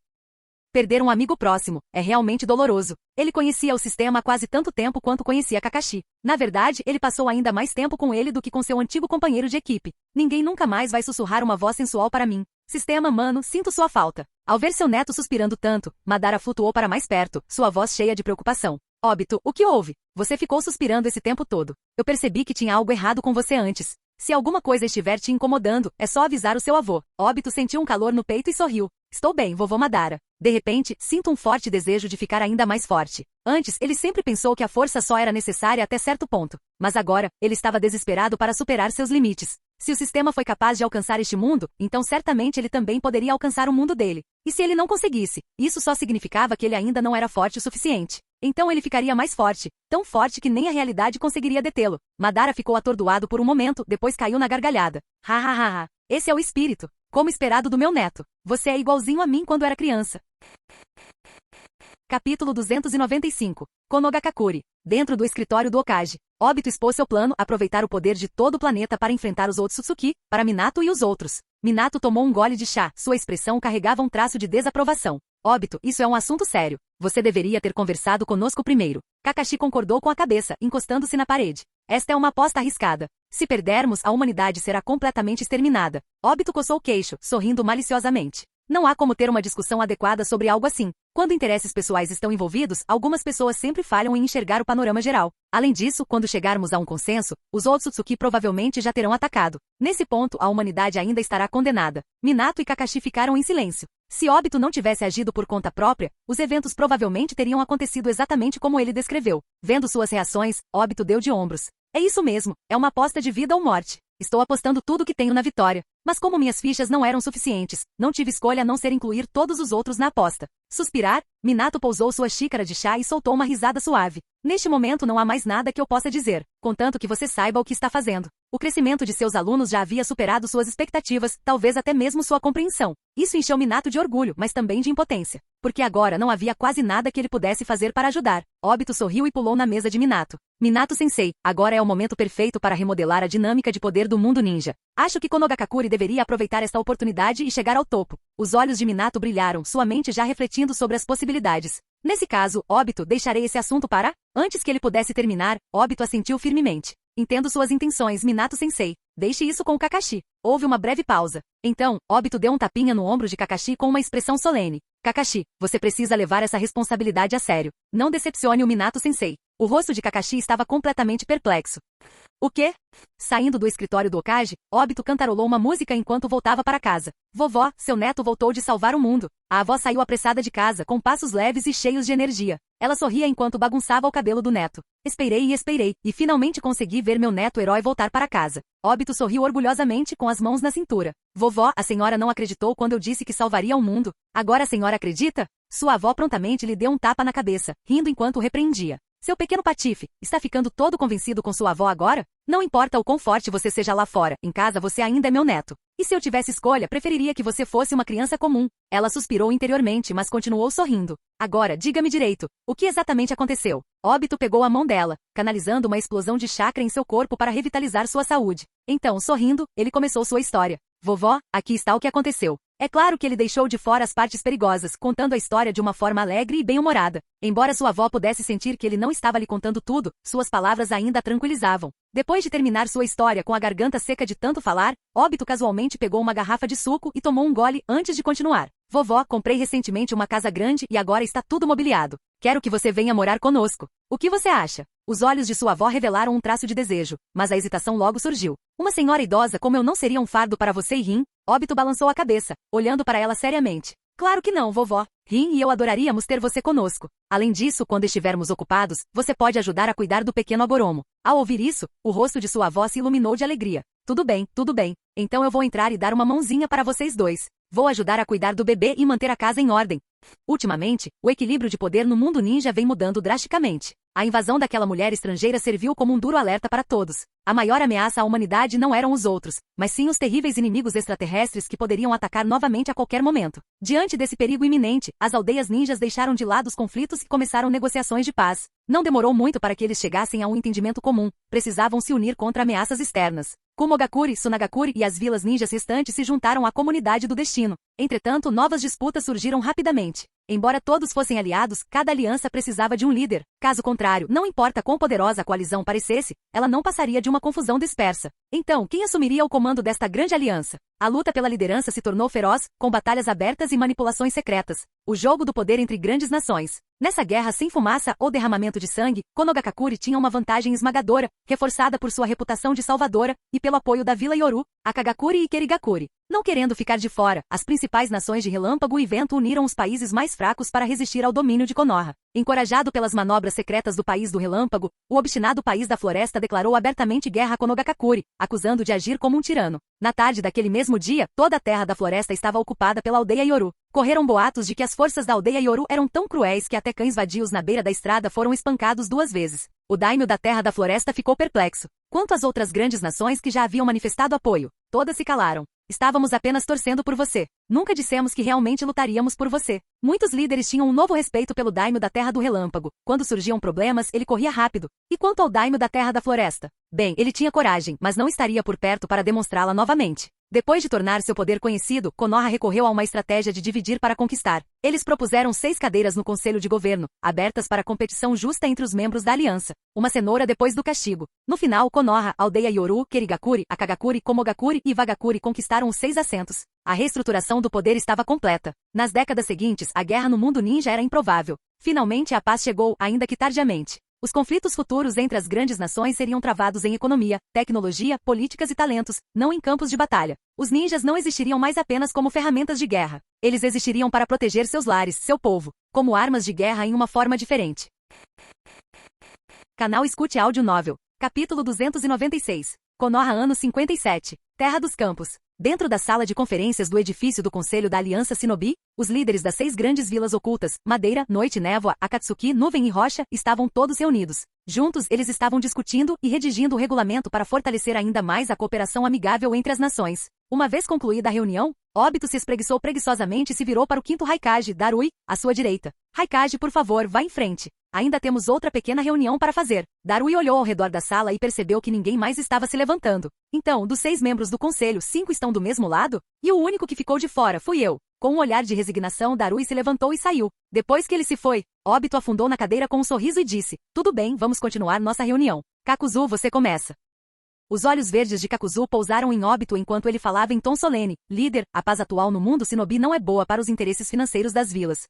Perder um amigo próximo é realmente doloroso. Ele conhecia o sistema há quase tanto tempo quanto conhecia Kakashi. Na verdade, ele passou ainda mais tempo com ele do que com seu antigo companheiro de equipe. Ninguém nunca mais vai sussurrar uma voz sensual para mim. Sistema, mano, sinto sua falta. Ao ver seu neto suspirando tanto, Madara flutuou para mais perto, sua voz cheia de preocupação. Obito, o que houve? Você ficou suspirando esse tempo todo. Eu percebi que tinha algo errado com você antes. Se alguma coisa estiver te incomodando, é só avisar o seu avô. Obito sentiu um calor no peito e sorriu. Estou bem, vovô Madara. De repente, sinto um forte desejo de ficar ainda mais forte. Antes, ele sempre pensou que a força só era necessária até certo ponto. Mas agora, ele estava desesperado para superar seus limites. Se o sistema foi capaz de alcançar este mundo, então certamente ele também poderia alcançar o mundo dele. E se ele não conseguisse, isso só significava que ele ainda não era forte o suficiente. Então ele ficaria mais forte, tão forte que nem a realidade conseguiria detê-lo. Madara ficou atordoado por um momento, depois caiu na gargalhada. Ha ha ha ha. Esse é o espírito. Como esperado do meu neto. Você é igualzinho a mim quando era criança. Capítulo 295. Konogakakuri. Dentro do escritório do Hokage, Obito expôs seu plano aproveitar o poder de todo o planeta para enfrentar os Otsutsuki, para Minato e os outros. Minato tomou um gole de chá, sua expressão carregava um traço de desaprovação. Obito, isso é um assunto sério. Você deveria ter conversado conosco primeiro. Kakashi concordou com a cabeça, encostando-se na parede. Esta é uma aposta arriscada. Se perdermos, a humanidade será completamente exterminada. Obito coçou o queixo, sorrindo maliciosamente. Não há como ter uma discussão adequada sobre algo assim. Quando interesses pessoais estão envolvidos, algumas pessoas sempre falham em enxergar o panorama geral. Além disso, quando chegarmos a um consenso, os Otsutsuki provavelmente já terão atacado. Nesse ponto, a humanidade ainda estará condenada. Minato e Kakashi ficaram em silêncio. Se Obito não tivesse agido por conta própria, os eventos provavelmente teriam acontecido exatamente como ele descreveu. Vendo suas reações, Obito deu de ombros. É isso mesmo, é uma aposta de vida ou morte. Estou apostando tudo que tenho na vitória. Mas como minhas fichas não eram suficientes, não tive escolha a não ser incluir todos os outros na aposta. Suspirar, Minato pousou sua xícara de chá e soltou uma risada suave. Neste momento não há mais nada que eu possa dizer, contanto que você saiba o que está fazendo. O crescimento de seus alunos já havia superado suas expectativas, talvez até mesmo sua compreensão. Isso encheu Minato de orgulho, mas também de impotência. Porque agora não havia quase nada que ele pudesse fazer para ajudar. Obito sorriu e pulou na mesa de Minato. Minato-sensei, agora é o momento perfeito para remodelar a dinâmica de poder do mundo ninja. Acho que Konogakakure deveria aproveitar esta oportunidade e chegar ao topo. Os olhos de Minato brilharam, sua mente já refletindo sobre as possibilidades. Nesse caso, Obito, deixarei esse assunto para... Antes que ele pudesse terminar, Obito assentiu firmemente. Entendo suas intenções, Minato-sensei. Deixe isso com o Kakashi. Houve uma breve pausa. Então, Obito deu um tapinha no ombro de Kakashi com uma expressão solene. Kakashi, você precisa levar essa responsabilidade a sério. Não decepcione o Minato-sensei. O rosto de Kakashi estava completamente perplexo. O quê? Saindo do escritório do Okage, Obito cantarolou uma música enquanto voltava para casa. Vovó, seu neto voltou de salvar o mundo. A avó saiu apressada de casa, com passos leves e cheios de energia. Ela sorria enquanto bagunçava o cabelo do neto. Esperei, e finalmente consegui ver meu neto herói voltar para casa. Obito sorriu orgulhosamente com as mãos na cintura. Vovó, a senhora não acreditou quando eu disse que salvaria o mundo. Agora a senhora acredita? Sua avó prontamente lhe deu um tapa na cabeça, rindo enquanto o repreendia. Seu pequeno patife, está ficando todo convencido com sua avó agora? Não importa o quão forte você seja lá fora, em casa você ainda é meu neto. E se eu tivesse escolha, preferiria que você fosse uma criança comum. Ela suspirou interiormente, mas continuou sorrindo. Agora, diga-me direito, o que exatamente aconteceu? Obito pegou a mão dela, canalizando uma explosão de chakra em seu corpo para revitalizar sua saúde. Então, sorrindo, ele começou sua história. Vovó, aqui está o que aconteceu. É claro que ele deixou de fora as partes perigosas, contando a história de uma forma alegre e bem-humorada. Embora sua avó pudesse sentir que ele não estava lhe contando tudo, suas palavras ainda a tranquilizavam. Depois de terminar sua história com a garganta seca de tanto falar, Obito casualmente pegou uma garrafa de suco e tomou um gole antes de continuar. Vovó, comprei recentemente uma casa grande e agora está tudo mobiliado. Quero que você venha morar conosco. O que você acha? Os olhos de sua avó revelaram um traço de desejo, mas a hesitação logo surgiu. Uma senhora idosa como eu não seria um fardo para você e Rin? Obito balançou a cabeça, olhando para ela seriamente. Claro que não, vovó. Rin e eu adoraríamos ter você conosco. Além disso, quando estivermos ocupados, você pode ajudar a cuidar do pequeno Agoromo. Ao ouvir isso, o rosto de sua avó se iluminou de alegria. Tudo bem, tudo bem. Então eu vou entrar e dar uma mãozinha para vocês dois. Vou ajudar a cuidar do bebê e manter a casa em ordem. Ultimamente, o equilíbrio de poder no mundo ninja vem mudando drasticamente. A invasão daquela mulher estrangeira serviu como um duro alerta para todos. A maior ameaça à humanidade não eram os outros, mas sim os terríveis inimigos extraterrestres que poderiam atacar novamente a qualquer momento. Diante desse perigo iminente, as aldeias ninjas deixaram de lado os conflitos e começaram negociações de paz. Não demorou muito para que eles chegassem a um entendimento comum. Precisavam se unir contra ameaças externas. Kumogakure, Sunagakure e as vilas ninjas restantes se juntaram à comunidade do destino. Entretanto, novas disputas surgiram rapidamente. Embora todos fossem aliados, cada aliança precisava de um líder. Caso contrário, não importa quão poderosa a coalizão parecesse, ela não passaria de uma confusão dispersa. Então, quem assumiria o comando desta grande aliança? A luta pela liderança se tornou feroz, com batalhas abertas e manipulações secretas. O jogo do poder entre grandes nações. Nessa guerra sem fumaça ou derramamento de sangue, Konogakakure tinha uma vantagem esmagadora, reforçada por sua reputação de salvadora e pelo apoio da Vila Yoru, Akagakure e Kerigakure. Não querendo ficar de fora, as principais nações de Relâmpago e Vento uniram os países mais fracos para resistir ao domínio de Konoha. Encorajado pelas manobras secretas do país do Relâmpago, o obstinado país da Floresta declarou abertamente guerra a Konogakakure, acusando de agir como um tirano. Na tarde daquele mesmo dia, toda a terra da floresta estava ocupada pela aldeia Yoru. Correram boatos de que as forças da aldeia Yoru eram tão cruéis que até cães vadios na beira da estrada foram espancados 2 vezes. O daimyo da terra da floresta ficou perplexo. Quanto às outras grandes nações que já haviam manifestado apoio, todas se calaram. Estávamos apenas torcendo por você. Nunca dissemos que realmente lutaríamos por você. Muitos líderes tinham um novo respeito pelo daimyo da Terra do Relâmpago. Quando surgiam problemas, ele corria rápido. E quanto ao daimyo da Terra da Floresta? Bem, ele tinha coragem, mas não estaria por perto para demonstrá-la novamente. Depois de tornar seu poder conhecido, Konoha recorreu a uma estratégia de dividir para conquistar. Eles propuseram 6 cadeiras no Conselho de Governo, abertas para competição justa entre os membros da aliança. Uma cenoura depois do castigo. No final, Konoha, aldeia Yoru, Kerigakure, Akagakure, Komogakure e Vagakure conquistaram os 6 assentos. A reestruturação do poder estava completa. Nas décadas seguintes, a guerra no mundo ninja era improvável. Finalmente a paz chegou, ainda que tardiamente. Os conflitos futuros entre as grandes nações seriam travados em economia, tecnologia, políticas e talentos, não em campos de batalha. Os ninjas não existiriam mais apenas como ferramentas de guerra. Eles existiriam para proteger seus lares, seu povo, como armas de guerra em uma forma diferente. Canal Escute Áudio Novel. Capítulo 296. Konoha ano 57. Terra dos Campos. Dentro da sala de conferências do edifício do Conselho da Aliança Shinobi, os líderes das 6 grandes vilas ocultas, Madeira, Noite, Névoa, Akatsuki, Nuvem e Rocha, estavam todos reunidos. Juntos, eles estavam discutindo e redigindo o regulamento para fortalecer ainda mais a cooperação amigável entre as nações. Uma vez concluída a reunião, Obito se espreguiçou preguiçosamente e se virou para o quinto Raikage, Darui, à sua direita. Raikage, por favor, vá em frente. Ainda temos outra pequena reunião para fazer. Darui olhou ao redor da sala e percebeu que ninguém mais estava se levantando. Então, dos 6 membros do conselho, 5 estão do mesmo lado? E o único que ficou de fora fui eu. Com um olhar de resignação, Darui se levantou e saiu. Depois que ele se foi, Obito afundou na cadeira com um sorriso e disse: tudo bem, vamos continuar nossa reunião. Kakuzu, você começa. Os olhos verdes de Kakuzu pousaram em Obito enquanto ele falava em tom solene. Líder, a paz atual no mundo Shinobi não é boa para os interesses financeiros das vilas.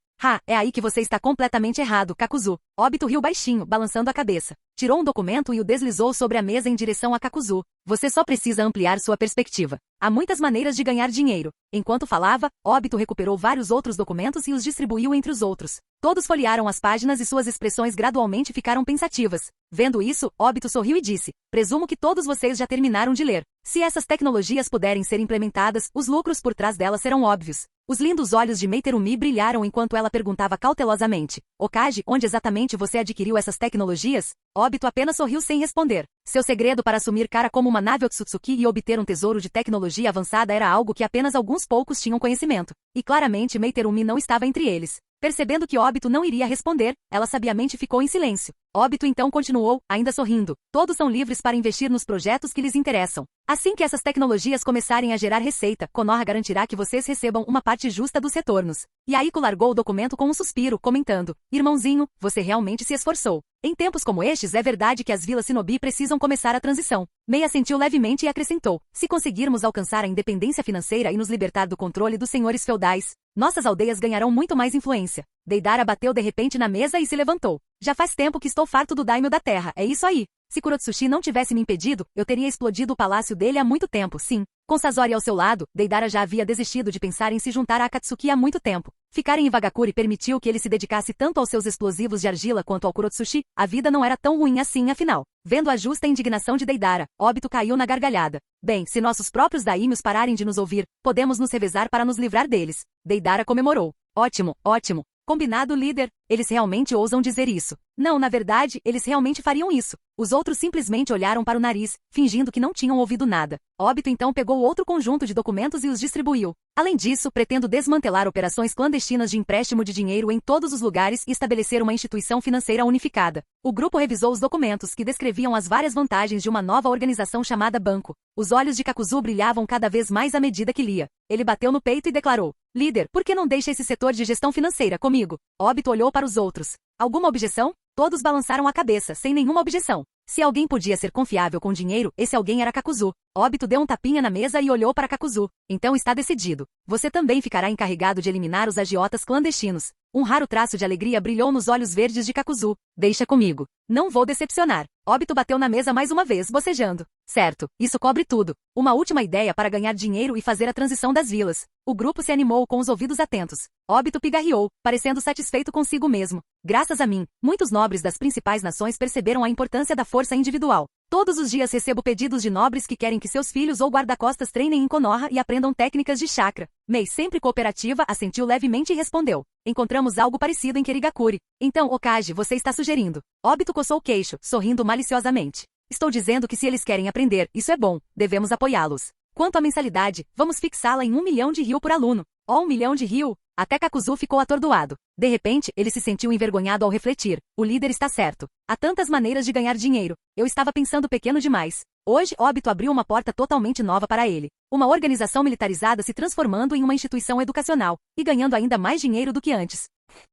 É aí que você está completamente errado, Kakuzu. Obito riu baixinho, balançando a cabeça. Tirou um documento e o deslizou sobre a mesa em direção a Kakuzu. Você só precisa ampliar sua perspectiva. Há muitas maneiras de ganhar dinheiro. Enquanto falava, Obito recuperou vários outros documentos e os distribuiu entre os outros. Todos folhearam as páginas e suas expressões gradualmente ficaram pensativas. Vendo isso, Obito sorriu e disse: presumo que todos vocês já terminaram de ler. Se essas tecnologias puderem ser implementadas, os lucros por trás delas serão óbvios. Os lindos olhos de Meiterumi brilharam enquanto ela perguntava cautelosamente: Okage, onde exatamente você adquiriu essas tecnologias? Obito apenas sorriu sem responder. Seu segredo para assumir cara como uma nave Otsutsuki e obter um tesouro de tecnologia avançada era algo que apenas alguns poucos tinham conhecimento. E claramente Meiterumi não estava entre eles. Percebendo que Obito não iria responder, ela sabiamente ficou em silêncio. Obito então continuou, ainda sorrindo: todos são livres para investir nos projetos que lhes interessam. Assim que essas tecnologias começarem a gerar receita, Konoha garantirá que vocês recebam uma parte justa dos retornos. E Aiko largou o documento com um suspiro, comentando: irmãozinho, você realmente se esforçou. Em tempos como estes é verdade que as vilas Shinobi precisam começar a transição. Mei assentiu levemente e acrescentou: se conseguirmos alcançar a independência financeira e nos libertar do controle dos senhores feudais, nossas aldeias ganharão muito mais influência. Deidara bateu de repente na mesa e se levantou. Já faz tempo que estou farto do daimyo da terra, é isso aí. Se Kurotsushi não tivesse me impedido, eu teria explodido o palácio dele há muito tempo, sim. Com Sasori ao seu lado, Deidara já havia desistido de pensar em se juntar a Akatsuki há muito tempo. Ficar em Iwagakure permitiu que ele se dedicasse tanto aos seus explosivos de argila quanto ao Kurotsushi. A vida não era tão ruim assim afinal. Vendo a justa indignação de Deidara, Obito caiu na gargalhada. Bem, se nossos próprios daimyos pararem de nos ouvir, podemos nos revezar para nos livrar deles. Deidara comemorou. Ótimo, ótimo. Combinado, líder. Eles realmente ousam dizer isso. Não, na verdade, eles realmente fariam isso. Os outros simplesmente olharam para o nariz, fingindo que não tinham ouvido nada. Obito então pegou outro conjunto de documentos e os distribuiu. Além disso, pretendo desmantelar operações clandestinas de empréstimo de dinheiro em todos os lugares e estabelecer uma instituição financeira unificada. O grupo revisou os documentos que descreviam as várias vantagens de uma nova organização chamada banco. Os olhos de Kakuzu brilhavam cada vez mais à medida que lia. Ele bateu no peito e declarou: líder, por que não deixa esse setor de gestão financeira comigo? Obito olhou para os outros. Alguma objeção? Todos balançaram a cabeça, sem nenhuma objeção. Se alguém podia ser confiável com dinheiro, esse alguém era Kakuzu. Obito deu um tapinha na mesa e olhou para Kakuzu. Então está decidido. Você também ficará encarregado de eliminar os agiotas clandestinos. Um raro traço de alegria brilhou nos olhos verdes de Kakuzu. Deixa comigo. Não vou decepcionar. Obito bateu na mesa mais uma vez, bocejando. Certo, isso cobre tudo. Uma última ideia para ganhar dinheiro e fazer a transição das vilas. O grupo se animou com os ouvidos atentos. Obito pigarreou, parecendo satisfeito consigo mesmo. Graças a mim, muitos nobres das principais nações perceberam a importância da força individual. Todos os dias recebo pedidos de nobres que querem que seus filhos ou guarda-costas treinem em Konoha e aprendam técnicas de chakra. Mei, sempre cooperativa, assentiu levemente e respondeu: encontramos algo parecido em Kerigakure. Então, Okage, você está sugerindo? Obito coçou o queixo, sorrindo maliciosamente. Estou dizendo que se eles querem aprender, isso é bom, devemos apoiá-los. Quanto à mensalidade, vamos fixá-la em 1 milhão de ryu por aluno. 1 milhão de ryu? Até Kakuzu ficou atordoado. De repente, ele se sentiu envergonhado ao refletir. O líder está certo. Há tantas maneiras de ganhar dinheiro. Eu estava pensando pequeno demais. Hoje, Obito abriu uma porta totalmente nova para ele. Uma organização militarizada se transformando em uma instituição educacional, e ganhando ainda mais dinheiro do que antes.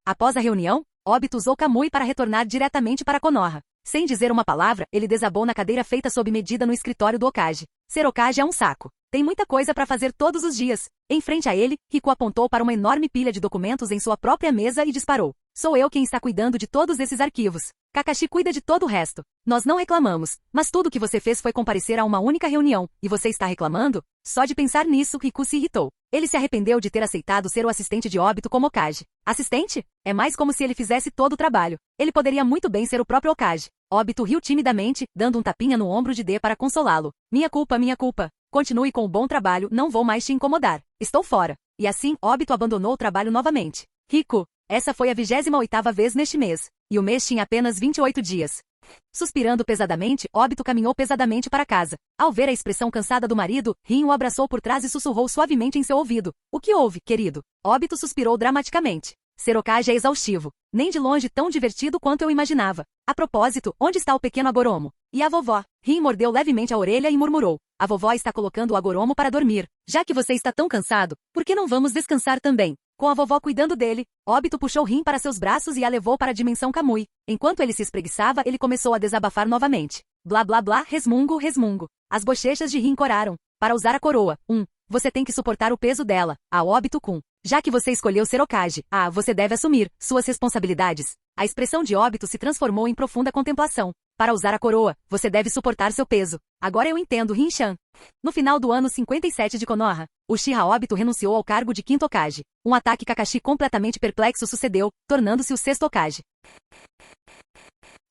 Após a reunião, Obito usou Kamui para retornar diretamente para Konoha. Sem dizer uma palavra, ele desabou na cadeira feita sob medida no escritório do Okage. Ser Okage é um saco. Tem muita coisa para fazer todos os dias. Em frente a ele, Riku apontou para uma enorme pilha de documentos em sua própria mesa e disparou. Sou eu quem está cuidando de todos esses arquivos. Kakashi cuida de todo o resto. Nós não reclamamos, mas tudo o que você fez foi comparecer a uma única reunião, e você está reclamando? Só de pensar nisso, Riku se irritou. Ele se arrependeu de ter aceitado ser o assistente de Obito como Okage. Assistente? É mais como se ele fizesse todo o trabalho. Ele poderia muito bem ser o próprio Okage. Obito riu timidamente, dando um tapinha no ombro de D para consolá-lo. Minha culpa, minha culpa. Continue com o bom trabalho, não vou mais te incomodar. Estou fora. E assim, Obito abandonou o trabalho novamente. Rico. Essa foi a 28ª vez neste mês. E o mês tinha apenas 28 dias. Suspirando pesadamente, Obito caminhou pesadamente para casa. Ao ver a expressão cansada do marido, Rin o abraçou por trás e sussurrou suavemente em seu ouvido. O que houve, querido? Obito suspirou dramaticamente. Ser Hokage é exaustivo. Nem de longe tão divertido quanto eu imaginava. A propósito, onde está o pequeno Agoromo? E a vovó? Rin mordeu levemente a orelha e murmurou. A vovó está colocando o Agoromo para dormir. Já que você está tão cansado, por que não vamos descansar também? Com a vovó cuidando dele, Obito puxou Rin para seus braços e a levou para a dimensão Kamui. Enquanto ele se espreguiçava, ele começou a desabafar novamente. Blá blá blá, resmungo, resmungo. As bochechas de Rin coraram. Para usar a coroa, você tem que suportar o peso dela, a Obito-kun. Já que você escolheu ser Hokage, você deve assumir suas responsabilidades. A expressão de Obito se transformou em profunda contemplação. Para usar a coroa, você deve suportar seu peso. Agora eu entendo, Rin-chan. No final do ano 57 de Konoha, Uchiha Obito renunciou ao cargo de 5º Hokage. Um ataque Kakashi completamente perplexo sucedeu, tornando-se o 6º Hokage.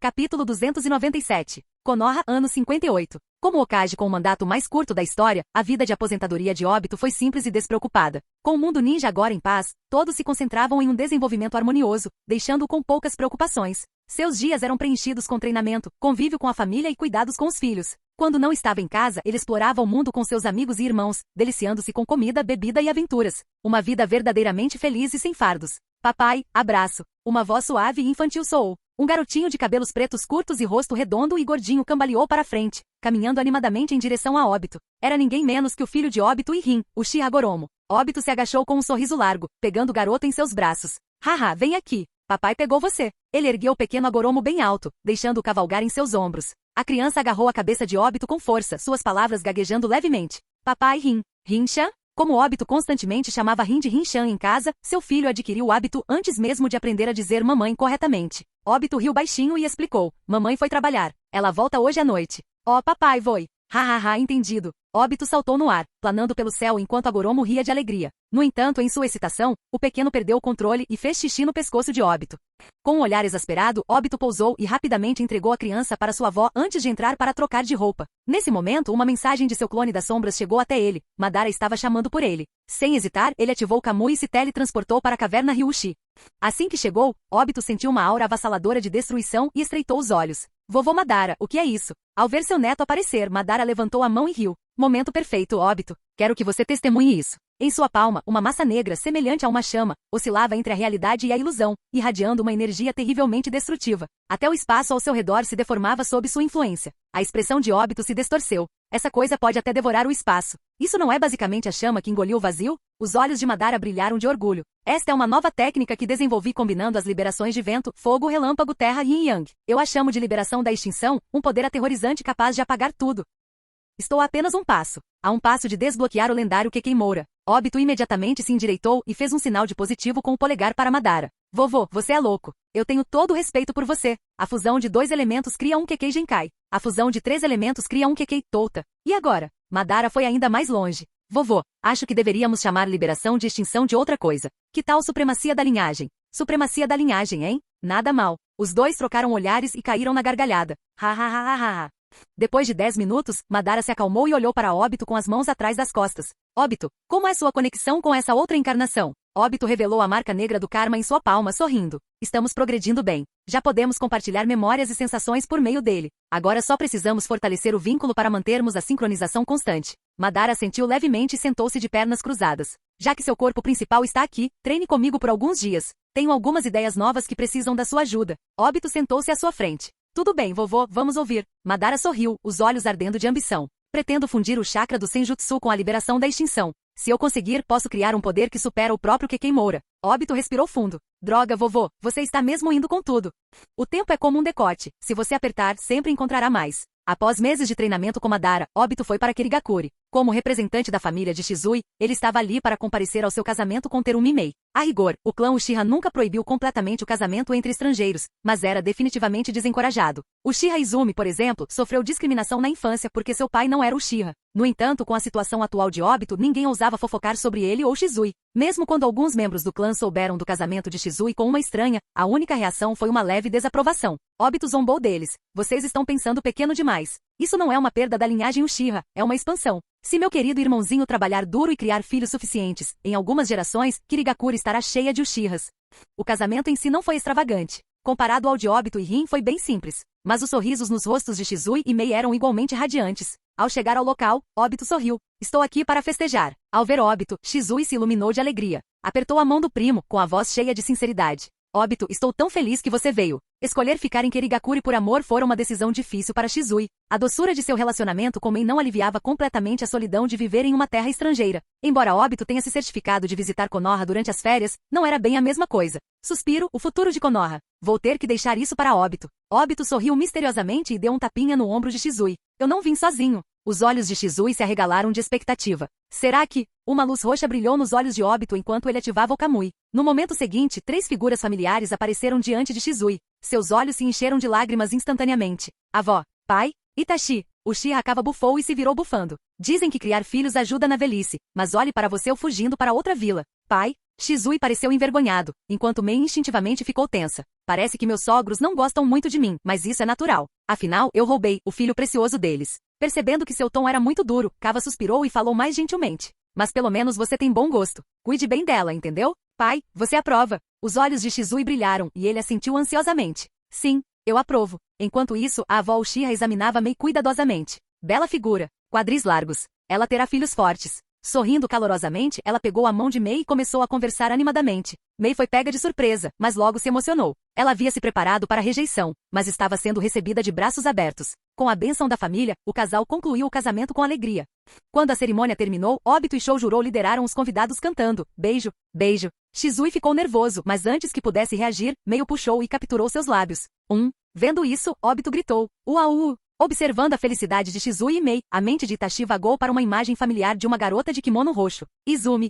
Capítulo 297. Konoha, ano 58. Como Hokage com o mandato mais curto da história, a vida de aposentadoria de Obito foi simples e despreocupada. Com o mundo ninja agora em paz, todos se concentravam em um desenvolvimento harmonioso, deixando-o com poucas preocupações. Seus dias eram preenchidos com treinamento, convívio com a família e cuidados com os filhos. Quando não estava em casa, ele explorava o mundo com seus amigos e irmãos, deliciando-se com comida, bebida e aventuras. Uma vida verdadeiramente feliz e sem fardos. Papai, abraço. Uma voz suave e infantil soou. Um garotinho de cabelos pretos curtos e rosto redondo e gordinho cambaleou para a frente, caminhando animadamente em direção a Obito. Era ninguém menos que o filho de Obito e Rin, Uchiha Agoromo. Obito se agachou com um sorriso largo, pegando o garoto em seus braços. Haha, vem aqui. Papai pegou você. Ele ergueu o pequeno Agoromo bem alto, deixando-o cavalgar em seus ombros. A criança agarrou a cabeça de Obito com força, suas palavras gaguejando levemente. Papai Rin. Rin-chan? Como Obito constantemente chamava Rin de Rin-chan em casa, seu filho adquiriu o hábito antes mesmo de aprender a dizer mamãe corretamente. Obito riu baixinho e explicou. Mamãe foi trabalhar. Ela volta hoje à noite. Oh, papai, foi. Hahaha, entendido. Obito saltou no ar, planando pelo céu enquanto Agoromo ria de alegria. No entanto, em sua excitação, o pequeno perdeu o controle e fez xixi no pescoço de Obito. Com um olhar exasperado, Obito pousou e rapidamente entregou a criança para sua avó antes de entrar para trocar de roupa. Nesse momento, uma mensagem de seu clone das sombras chegou até ele. Madara estava chamando por ele. Sem hesitar, ele ativou Kamui e se teletransportou para a caverna Ryushi. Assim que chegou, Obito sentiu uma aura avassaladora de destruição e estreitou os olhos. Vovô Madara, o que é isso? Ao ver seu neto aparecer, Madara levantou a mão e riu. Momento perfeito, Obito. Quero que você testemunhe isso. Em sua palma, uma massa negra, semelhante a uma chama, oscilava entre a realidade e a ilusão, irradiando uma energia terrivelmente destrutiva. Até o espaço ao seu redor se deformava sob sua influência. A expressão de Obito se distorceu. Essa coisa pode até devorar o espaço. Isso não é basicamente a chama que engoliu o vazio? Os olhos de Madara brilharam de orgulho. Esta é uma nova técnica que desenvolvi combinando as liberações de vento, fogo, relâmpago, terra e yin yang. Eu a chamo de liberação da extinção, um poder aterrorizante capaz de apagar tudo. Estou a apenas um passo. A um passo de desbloquear o lendário Kekkeimoura. Obito imediatamente se endireitou e fez um sinal de positivo com o polegar para Madara. Vovô, você é louco. Eu tenho todo o respeito por você. A fusão de 2 elementos cria um Kekkei Genkai. A fusão de 3 elementos cria um Kekkei Touta. E agora? Madara foi ainda mais longe. Vovô, acho que deveríamos chamar liberação de extinção de outra coisa. Que tal supremacia da linhagem? Supremacia da linhagem, hein? Nada mal. Os dois trocaram olhares e caíram na gargalhada. Ha ha ha ha ha. Depois de 10 minutos, Madara se acalmou e olhou para Obito com as mãos atrás das costas. Obito, como é sua conexão com essa outra encarnação? Obito revelou a marca negra do karma em sua palma, sorrindo. Estamos progredindo bem. Já podemos compartilhar memórias e sensações por meio dele. Agora só precisamos fortalecer o vínculo para mantermos a sincronização constante. Madara assentiu levemente e sentou-se de pernas cruzadas. Já que seu corpo principal está aqui, treine comigo por alguns dias. Tenho algumas ideias novas que precisam da sua ajuda. Obito sentou-se à sua frente. Tudo bem, vovô, vamos ouvir. Madara sorriu, os olhos ardendo de ambição. Pretendo fundir o chakra do Senjutsu com a liberação da extinção. Se eu conseguir, posso criar um poder que supera o próprio Kekkeimoura. Obito respirou fundo. Droga, vovô, você está mesmo indo com tudo. O tempo é como um decote. Se você apertar, sempre encontrará mais. Após meses de treinamento com Madara, Obito foi para Kirigakure. Como representante da família de Shizui, ele estava ali para comparecer ao seu casamento com Terumi Mei. A rigor, o clã Uchiha nunca proibiu completamente o casamento entre estrangeiros, mas era definitivamente desencorajado. Uchiha Izumi, por exemplo, sofreu discriminação na infância porque seu pai não era Uchiha. No entanto, com a situação atual de Obito, ninguém ousava fofocar sobre ele ou Shizui. Mesmo quando alguns membros do clã souberam do casamento de Shizui com uma estranha, a única reação foi uma leve desaprovação. Obito zombou deles. Vocês estão pensando pequeno demais. Isso não é uma perda da linhagem Uchiha, é uma expansão. Se meu querido irmãozinho trabalhar duro e criar filhos suficientes, em algumas gerações, Kirigakura estará cheia de Uchihas. O casamento em si não foi extravagante. Comparado ao de Obito e Rin foi bem simples. Mas os sorrisos nos rostos de Shizui e Mei eram igualmente radiantes. Ao chegar ao local, Obito sorriu. Estou aqui para festejar. Ao ver Obito, Shizui se iluminou de alegria. Apertou a mão do primo, com a voz cheia de sinceridade. Obito, estou tão feliz que você veio. Escolher ficar em Kirigakura por amor fora uma decisão difícil para Shizui. A doçura de seu relacionamento com Mei não aliviava completamente a solidão de viver em uma terra estrangeira. Embora Obito tenha se certificado de visitar Konoha durante as férias, não era bem a mesma coisa. Suspiro, o futuro de Konoha. Vou ter que deixar isso para Obito. Obito sorriu misteriosamente e deu um tapinha no ombro de Shizui. Eu não vim sozinho. Os olhos de Shizui se arregalaram de expectativa. Será que... Uma luz roxa brilhou nos olhos de Obito enquanto ele ativava o Kamui. No momento seguinte, 3 figuras familiares apareceram diante de Shizui. Seus olhos se encheram de lágrimas instantaneamente. Avó, pai, Itachi. Uchiha Kava bufou e se virou bufando. Dizem que criar filhos ajuda na velhice, mas olhe para você fugindo para outra vila. Pai, Shizui pareceu envergonhado, enquanto Mei instintivamente ficou tensa. Parece que meus sogros não gostam muito de mim, mas isso é natural. Afinal, eu roubei o filho precioso deles. Percebendo que seu tom era muito duro, Kava suspirou e falou mais gentilmente. Mas pelo menos você tem bom gosto. Cuide bem dela, entendeu? Pai, você aprova. Os olhos de Shizui brilharam e ele assentiu ansiosamente. Sim, eu aprovo. Enquanto isso, a avó Uchiha examinava Mei cuidadosamente. Bela figura, quadris largos. Ela terá filhos fortes. Sorrindo calorosamente, ela pegou a mão de Mei e começou a conversar animadamente. Mei foi pega de surpresa, mas logo se emocionou. Ela havia se preparado para a rejeição, mas estava sendo recebida de braços abertos. Com a bênção da família, o casal concluiu o casamento com alegria. Quando a cerimônia terminou, Obito e Shoujuro lideraram os convidados cantando, beijo, beijo. Shizui ficou nervoso, mas antes que pudesse reagir, Mei o puxou e capturou seus lábios. Vendo isso, Obito gritou, uau! Observando a felicidade de Shizui e Mei, a mente de Itachi vagou para uma imagem familiar de uma garota de kimono roxo. Izumi.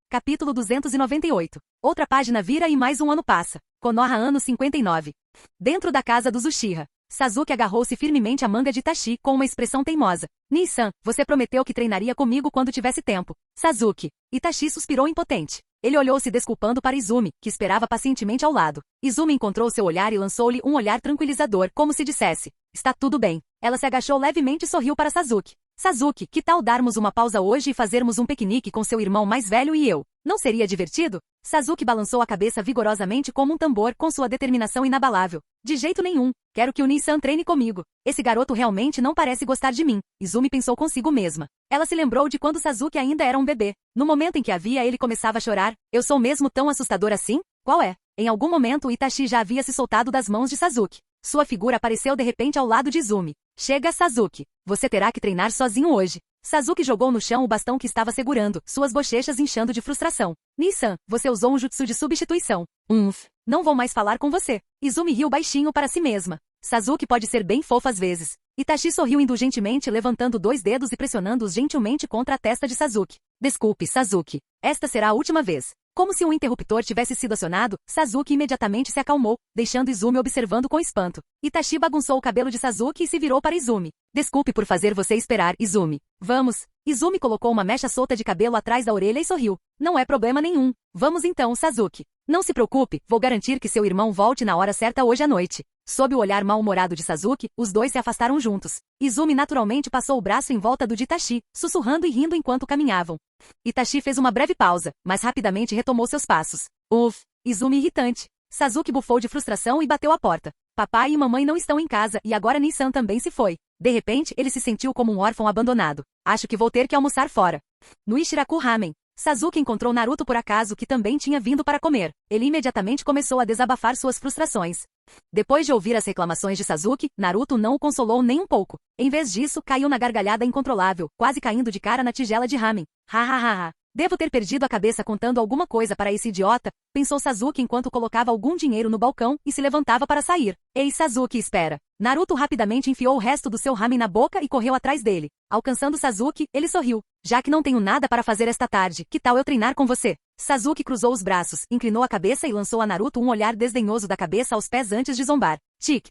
Capítulo 298. Outra página vira e mais um ano passa. Konoha ano 59. Dentro da casa dos Uchiha. Sasuke agarrou-se firmemente à manga de Itachi com uma expressão teimosa. Nin-san, você prometeu que treinaria comigo quando tivesse tempo. Sasuke. Itachi suspirou impotente. Ele olhou se desculpando para Izumi, que esperava pacientemente ao lado. Izumi encontrou seu olhar e lançou-lhe um olhar tranquilizador, como se dissesse, está tudo bem. Ela se agachou levemente e sorriu para Sasuke. Sasuke, que tal darmos uma pausa hoje e fazermos um piquenique com seu irmão mais velho e eu? Não seria divertido? Sasuke balançou a cabeça vigorosamente como um tambor com sua determinação inabalável. De jeito nenhum. Quero que o Nin-san treine comigo. Esse garoto realmente não parece gostar de mim. Izumi pensou consigo mesma. Ela se lembrou de quando Sasuke ainda era um bebê. No momento em que a via, ele começava a chorar. Eu sou mesmo tão assustador assim? Qual é? Em algum momento Itachi já havia se soltado das mãos de Sasuke. Sua figura apareceu de repente ao lado de Izumi. Chega, Sasuke. Você terá que treinar sozinho hoje. Sasuke jogou no chão o bastão que estava segurando, suas bochechas inchando de frustração. Nin-san, você usou um jutsu de substituição. Não vou mais falar com você. Izumi riu baixinho para si mesma. Sasuke pode ser bem fofo às vezes. Itachi sorriu indulgentemente levantando 2 dedos e pressionando-os gentilmente contra a testa de Sasuke. Desculpe, Sasuke. Esta será a última vez. Como se um interruptor tivesse sido acionado, Sasuke imediatamente se acalmou, deixando Izumi observando com espanto. Itachi bagunçou o cabelo de Sasuke e se virou para Izumi. Desculpe por fazer você esperar, Izumi. Vamos. Izumi colocou uma mecha solta de cabelo atrás da orelha e sorriu. Não é problema nenhum. Vamos então, Sasuke. Não se preocupe, vou garantir que seu irmão volte na hora certa hoje à noite. Sob o olhar mal-humorado de Sasuke, os dois se afastaram juntos. Izumi naturalmente passou o braço em volta do de Itachi, sussurrando e rindo enquanto caminhavam. Itachi fez uma breve pausa, mas rapidamente retomou seus passos. Izumi irritante. Sasuke bufou de frustração e bateu a porta. Papai e mamãe não estão em casa e agora Nin-san também se foi. De repente, ele se sentiu como um órfão abandonado. Acho que vou ter que almoçar fora. No Ishiraku Ramen. Sasuke encontrou Naruto por acaso que também tinha vindo para comer. Ele imediatamente começou a desabafar suas frustrações. Depois de ouvir as reclamações de Sasuke, Naruto não o consolou nem um pouco. Em vez disso, caiu na gargalhada incontrolável, quase caindo de cara na tigela de ramen. Ha. Devo ter perdido a cabeça contando alguma coisa para esse idiota, pensou Sasuke enquanto colocava algum dinheiro no balcão e se levantava para sair. Ei, Sasuke, espera. Naruto rapidamente enfiou o resto do seu ramen na boca e correu atrás dele. Alcançando Sasuke, ele sorriu. Já que não tenho nada para fazer esta tarde, que tal eu treinar com você? Sasuke cruzou os braços, inclinou a cabeça e lançou a Naruto um olhar desdenhoso da cabeça aos pés antes de zombar.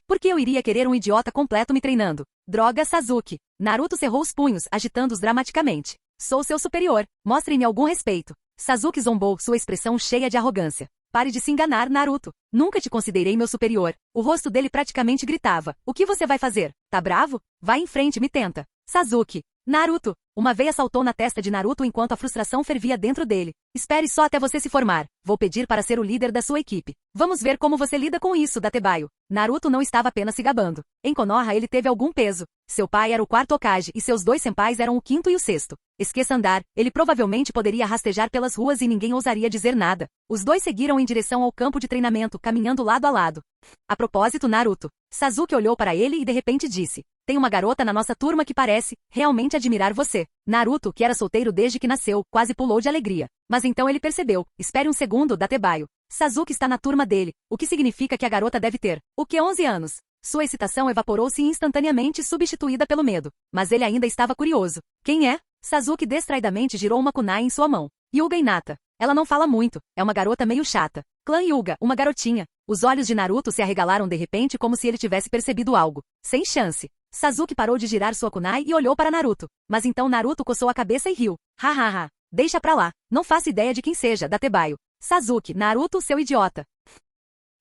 Por que eu iria querer um idiota completo me treinando? Droga, Sasuke. Naruto cerrou os punhos, agitando-os dramaticamente. Sou seu superior. Mostre-me algum respeito. Sasuke zombou, sua expressão cheia de arrogância. Pare de se enganar, Naruto. Nunca te considerei meu superior. O rosto dele praticamente gritava. O que você vai fazer? Tá bravo? Vai em frente, me tenta. Sasuke. Naruto. Uma veia saltou na testa de Naruto enquanto a frustração fervia dentro dele. Espere só até você se formar. Vou pedir para ser o líder da sua equipe. Vamos ver como você lida com isso, Datebayo. Naruto não estava apenas se gabando. Em Konoha ele teve algum peso. Seu pai era o 4º Hokage e seus 2 senpais eram o 5º e o 6º. Esqueça andar, ele provavelmente poderia rastejar pelas ruas e ninguém ousaria dizer nada. Os dois seguiram em direção ao campo de treinamento, caminhando lado a lado. A propósito, Naruto. Sasuke olhou para ele e de repente disse: tem uma garota na nossa turma que parece realmente admirar você. Naruto, que era solteiro desde que nasceu, quase pulou de alegria. Mas então ele percebeu. Espere um segundo, Datebayo. Sasuke está na turma dele, o que significa que a garota deve ter, o que, 11 anos? Sua excitação evaporou-se instantaneamente, substituída pelo medo. Mas ele ainda estava curioso. Quem é? Sasuke distraidamente girou uma kunai em sua mão. Yuga Hinata. Ela não fala muito, é uma garota meio chata. Clã Yuga, uma garotinha. Os olhos de Naruto se arregalaram de repente como se ele tivesse percebido algo. Sem chance. Sasuke parou de girar sua kunai e olhou para Naruto. Mas então Naruto coçou a cabeça e riu. Hahaha. Deixa pra lá. Não faço ideia de quem seja, Datebayo. Sasuke, Naruto, seu idiota.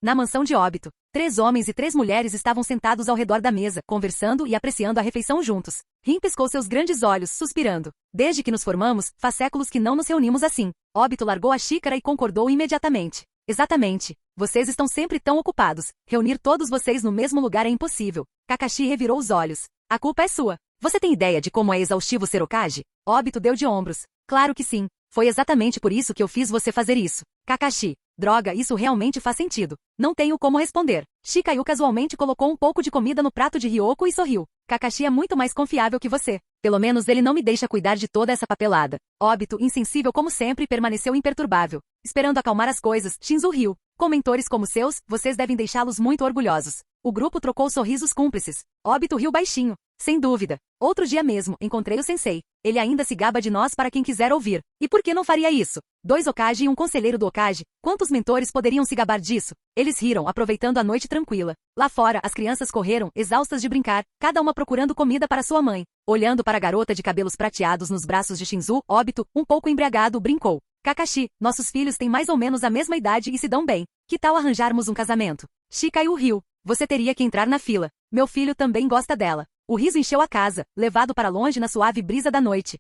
Na mansão de Obito, 3 homens e 3 mulheres estavam sentados ao redor da mesa, conversando e apreciando a refeição juntos. Rin piscou seus grandes olhos, suspirando. Desde que nos formamos, faz séculos que não nos reunimos assim. Obito largou a xícara e concordou imediatamente. Exatamente. Vocês estão sempre tão ocupados. Reunir todos vocês no mesmo lugar é impossível. Kakashi revirou os olhos. A culpa é sua. Você tem ideia de como é exaustivo ser Hokage? Obito deu de ombros. Claro que sim. Foi exatamente por isso que eu fiz você fazer isso. Kakashi. Droga, isso realmente faz sentido. Não tenho como responder. Shikayu casualmente colocou um pouco de comida no prato de Ryoko e sorriu. Kakashi é muito mais confiável que você. Pelo menos ele não me deixa cuidar de toda essa papelada. Obito, insensível como sempre, permaneceu imperturbável. Esperando acalmar as coisas, Shinzo riu. Com mentores como seus, vocês devem deixá-los muito orgulhosos. O grupo trocou sorrisos cúmplices. Obito riu baixinho. Sem dúvida. Outro dia mesmo, encontrei o sensei. Ele ainda se gaba de nós para quem quiser ouvir. E por que não faria isso? 2 Hokage e um conselheiro do Hokage. Quantos mentores poderiam se gabar disso? Eles riram, aproveitando a noite tranquila. Lá fora, as crianças correram, exaustas de brincar, cada uma procurando comida para sua mãe. Olhando para a garota de cabelos prateados nos braços de Shinzo, Obito, um pouco embriagado, brincou. Kakashi, nossos filhos têm mais ou menos a mesma idade e se dão bem. Que tal arranjarmos um casamento? Shikayu riu. Você teria que entrar na fila. Meu filho também gosta dela. O riso encheu a casa, levado para longe na suave brisa da noite.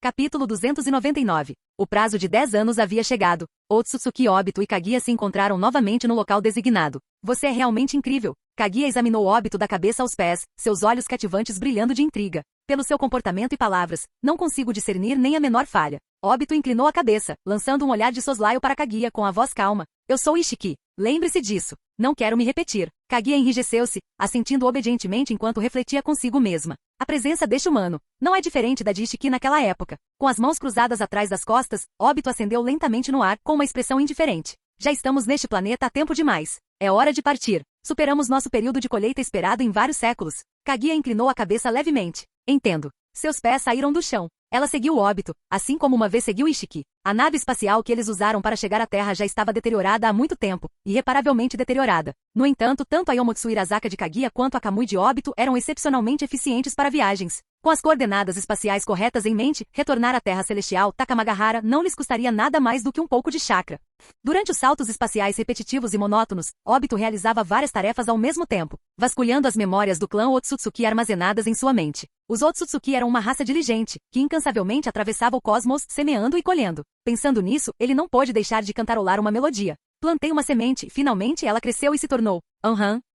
Capítulo 299. O prazo de 10 anos havia chegado. Otsutsuki, Obito e Kaguya se encontraram novamente no local designado. Você é realmente incrível. Kaguya examinou Obito da cabeça aos pés, seus olhos cativantes brilhando de intriga. Pelo seu comportamento e palavras, não consigo discernir nem a menor falha. Obito inclinou a cabeça, lançando um olhar de soslaio para Kaguya com a voz calma. Eu sou Ishiki. Lembre-se disso. Não quero me repetir. Kaguya enrijeceu-se, assentindo obedientemente enquanto refletia consigo mesma. A presença deste humano não é diferente da de Ishiki naquela época. Com as mãos cruzadas atrás das costas, Obito acendeu lentamente no ar com uma expressão indiferente. Já estamos neste planeta há tempo demais. É hora de partir. Superamos nosso período de colheita esperado em vários séculos. Kaguya inclinou a cabeça levemente. Entendo. Seus pés saíram do chão. Ela seguiu Obito, assim como uma vez seguiu Ishiki. A nave espacial que eles usaram para chegar à Terra já estava deteriorada há muito tempo, irreparavelmente deteriorada. No entanto, tanto a Yomotsu Irazaka de Kaguya quanto a Kamui de Obito eram excepcionalmente eficientes para viagens. Com as coordenadas espaciais corretas em mente, retornar à Terra Celestial Takamagahara não lhes custaria nada mais do que um pouco de chakra. Durante os saltos espaciais repetitivos e monótonos, Obito realizava várias tarefas ao mesmo tempo, vasculhando as memórias do clã Otsutsuki armazenadas em sua mente. Os Otsutsuki eram uma raça diligente, que incansavelmente atravessava o cosmos, semeando e colhendo. Pensando nisso, ele não pôde deixar de cantarolar uma melodia. Plantei uma semente, finalmente ela cresceu e se tornou.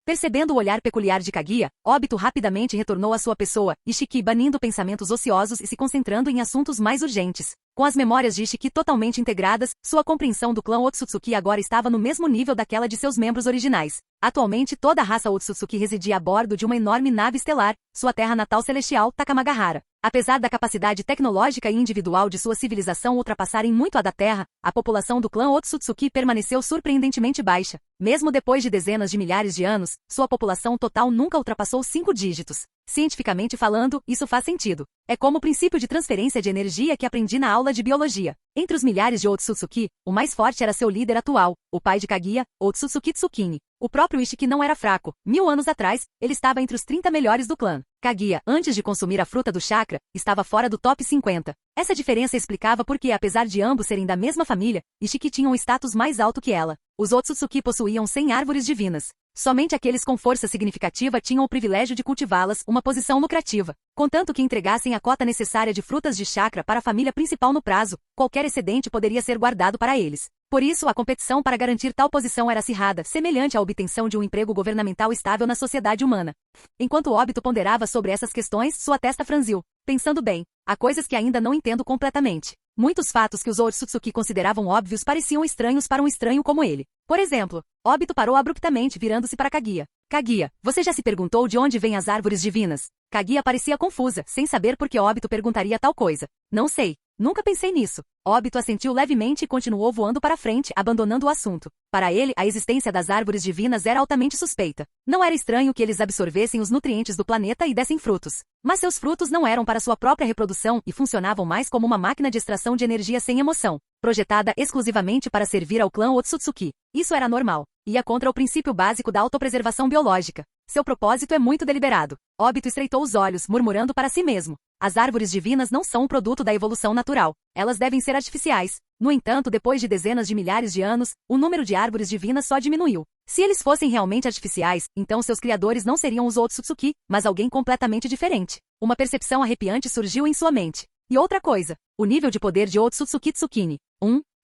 Percebendo o olhar peculiar de Kaguya, Obito rapidamente retornou à sua pessoa, Ishiki banindo pensamentos ociosos e se concentrando em assuntos mais urgentes. Com as memórias de Ishiki totalmente integradas, sua compreensão do clã Otsutsuki agora estava no mesmo nível daquela de seus membros originais. Atualmente toda a raça Otsutsuki residia a bordo de uma enorme nave estelar, sua terra natal celestial Takamagahara. Apesar da capacidade tecnológica e individual de sua civilização ultrapassarem muito a da Terra, a população do clã Otsutsuki permaneceu surpreendentemente baixa. Mesmo depois de dezenas de milhares de anos, sua população total nunca ultrapassou 5 dígitos. Cientificamente falando, isso faz sentido. É como o princípio de transferência de energia que aprendi na aula de biologia. Entre os milhares de Otsutsuki, o mais forte era seu líder atual, o pai de Kaguya, Otsutsuki Tsukini. O próprio Ishiki não era fraco. 1000 anos atrás, ele estava entre os 30 melhores do clã. Kaguya, antes de consumir a fruta do chakra, estava fora do top 50. Essa diferença explicava porque, apesar de ambos serem da mesma família, Ishiki tinha um status mais alto que ela. Os Otsutsuki possuíam 100 árvores divinas. Somente aqueles com força significativa tinham o privilégio de cultivá-las, uma posição lucrativa. Contanto que entregassem a cota necessária de frutas de chakra para a família principal no prazo, qualquer excedente poderia ser guardado para eles. Por isso, a competição para garantir tal posição era acirrada, semelhante à obtenção de um emprego governamental estável na sociedade humana. Enquanto Obito ponderava sobre essas questões, sua testa franziu. Pensando bem, há coisas que ainda não entendo completamente. Muitos fatos que os Otsutsuki consideravam óbvios pareciam estranhos para um estranho como ele. Por exemplo, Obito parou abruptamente virando-se para Kaguya. Kaguya, você já se perguntou de onde vêm as árvores divinas? Kaguya parecia confusa, sem saber por que Obito perguntaria tal coisa. Não sei. Nunca pensei nisso. Obito assentiu levemente e continuou voando para frente, abandonando o assunto. Para ele, a existência das árvores divinas era altamente suspeita. Não era estranho que eles absorvessem os nutrientes do planeta e dessem frutos. Mas seus frutos não eram para sua própria reprodução e funcionavam mais como uma máquina de extração de energia sem emoção, projetada exclusivamente para servir ao clã Otsutsuki. Isso era normal. Ia contra o princípio básico da autopreservação biológica. Seu propósito é muito deliberado. Obito estreitou os olhos, murmurando para si mesmo. As árvores divinas não são um produto da evolução natural. Elas devem ser artificiais. No entanto, depois de dezenas de milhares de anos, o número de árvores divinas só diminuiu. Se eles fossem realmente artificiais, então seus criadores não seriam os Otsutsuki, mas alguém completamente diferente. Uma percepção arrepiante surgiu em sua mente. E outra coisa, o nível de poder de Otsutsuki Tsukini.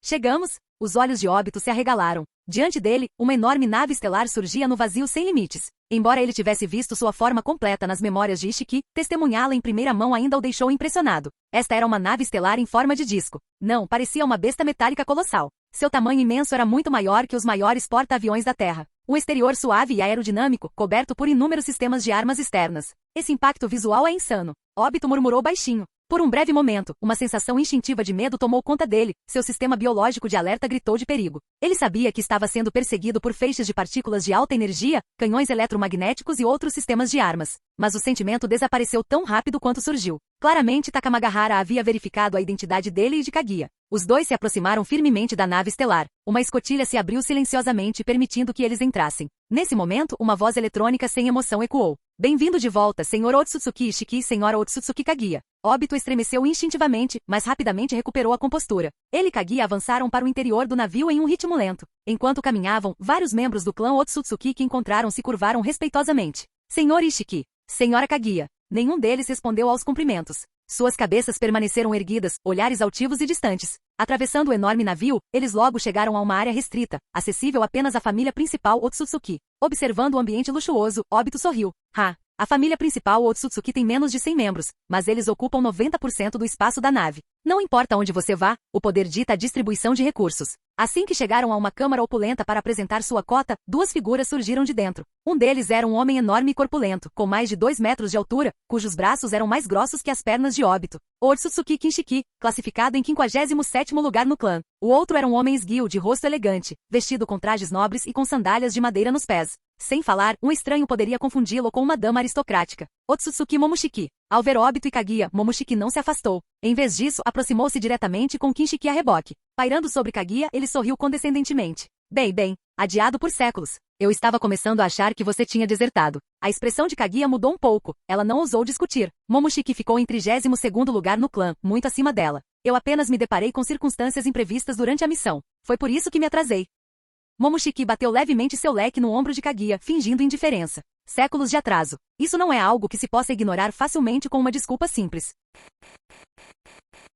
Chegamos? Os olhos de Obito se arregalaram. Diante dele, uma enorme nave estelar surgia no vazio sem limites. Embora ele tivesse visto sua forma completa nas memórias de Ishiki, testemunhá-la em primeira mão ainda o deixou impressionado. Esta era uma nave estelar em forma de disco. Não, parecia uma besta metálica colossal. Seu tamanho imenso era muito maior que os maiores porta-aviões da Terra. Um exterior suave e aerodinâmico, coberto por inúmeros sistemas de armas externas. Esse impacto visual é insano. Obito murmurou baixinho. Por um breve momento, uma sensação instintiva de medo tomou conta dele, seu sistema biológico de alerta gritou de perigo. Ele sabia que estava sendo perseguido por feixes de partículas de alta energia, canhões eletromagnéticos e outros sistemas de armas. Mas o sentimento desapareceu tão rápido quanto surgiu. Claramente Takamagahara havia verificado a identidade dele e de Kaguya. Os dois se aproximaram firmemente da nave estelar. Uma escotilha se abriu silenciosamente, permitindo que eles entrassem. Nesse momento, uma voz eletrônica sem emoção ecoou. Bem-vindo de volta, Sr. Otsutsuki Ishiki e Sra. Otsutsuki Kaguya. Obito estremeceu instintivamente, mas rapidamente recuperou a compostura. Ele e Kaguya avançaram para o interior do navio em um ritmo lento. Enquanto caminhavam, vários membros do clã Otsutsuki que encontraram se curvaram respeitosamente. Sr. Ishiki. Sra. Kaguya. Nenhum deles respondeu aos cumprimentos. Suas cabeças permaneceram erguidas, olhares altivos e distantes. Atravessando o enorme navio, eles logo chegaram a uma área restrita, acessível apenas à família principal Otsutsuki. Observando o ambiente luxuoso, Obito sorriu. A família principal Otsutsuki tem menos de 100 membros, mas eles ocupam 90% do espaço da nave. Não importa onde você vá, o poder dita a distribuição de recursos. Assim que chegaram a uma câmara opulenta para apresentar sua cota, duas figuras surgiram de dentro. Um deles era um homem enorme e corpulento, com mais de 2 metros de altura, cujos braços eram mais grossos que as pernas de Obito. Otsutsuki Kinshiki, classificado em 57º lugar no clã. O outro era um homem esguio de rosto elegante, vestido com trajes nobres e com sandálias de madeira nos pés. Sem falar, um estranho poderia confundi-lo com uma dama aristocrática. Otsutsuki Momoshiki. Ao ver Obito e Kaguya, Momoshiki não se afastou. Em vez disso, aproximou-se diretamente com Kinshiki a reboque. Pairando sobre Kaguya, ele sorriu condescendentemente. Bem, adiado por séculos. Eu estava começando a achar que você tinha desertado. A expressão de Kaguya mudou um pouco. Ela não ousou discutir. Momoshiki ficou em 32º lugar no clã, muito acima dela. Eu apenas me deparei com circunstâncias imprevistas durante a missão. Foi por isso que me atrasei. Momoshiki bateu levemente seu leque no ombro de Kaguya, fingindo indiferença. Séculos de atraso. Isso não é algo que se possa ignorar facilmente com uma desculpa simples.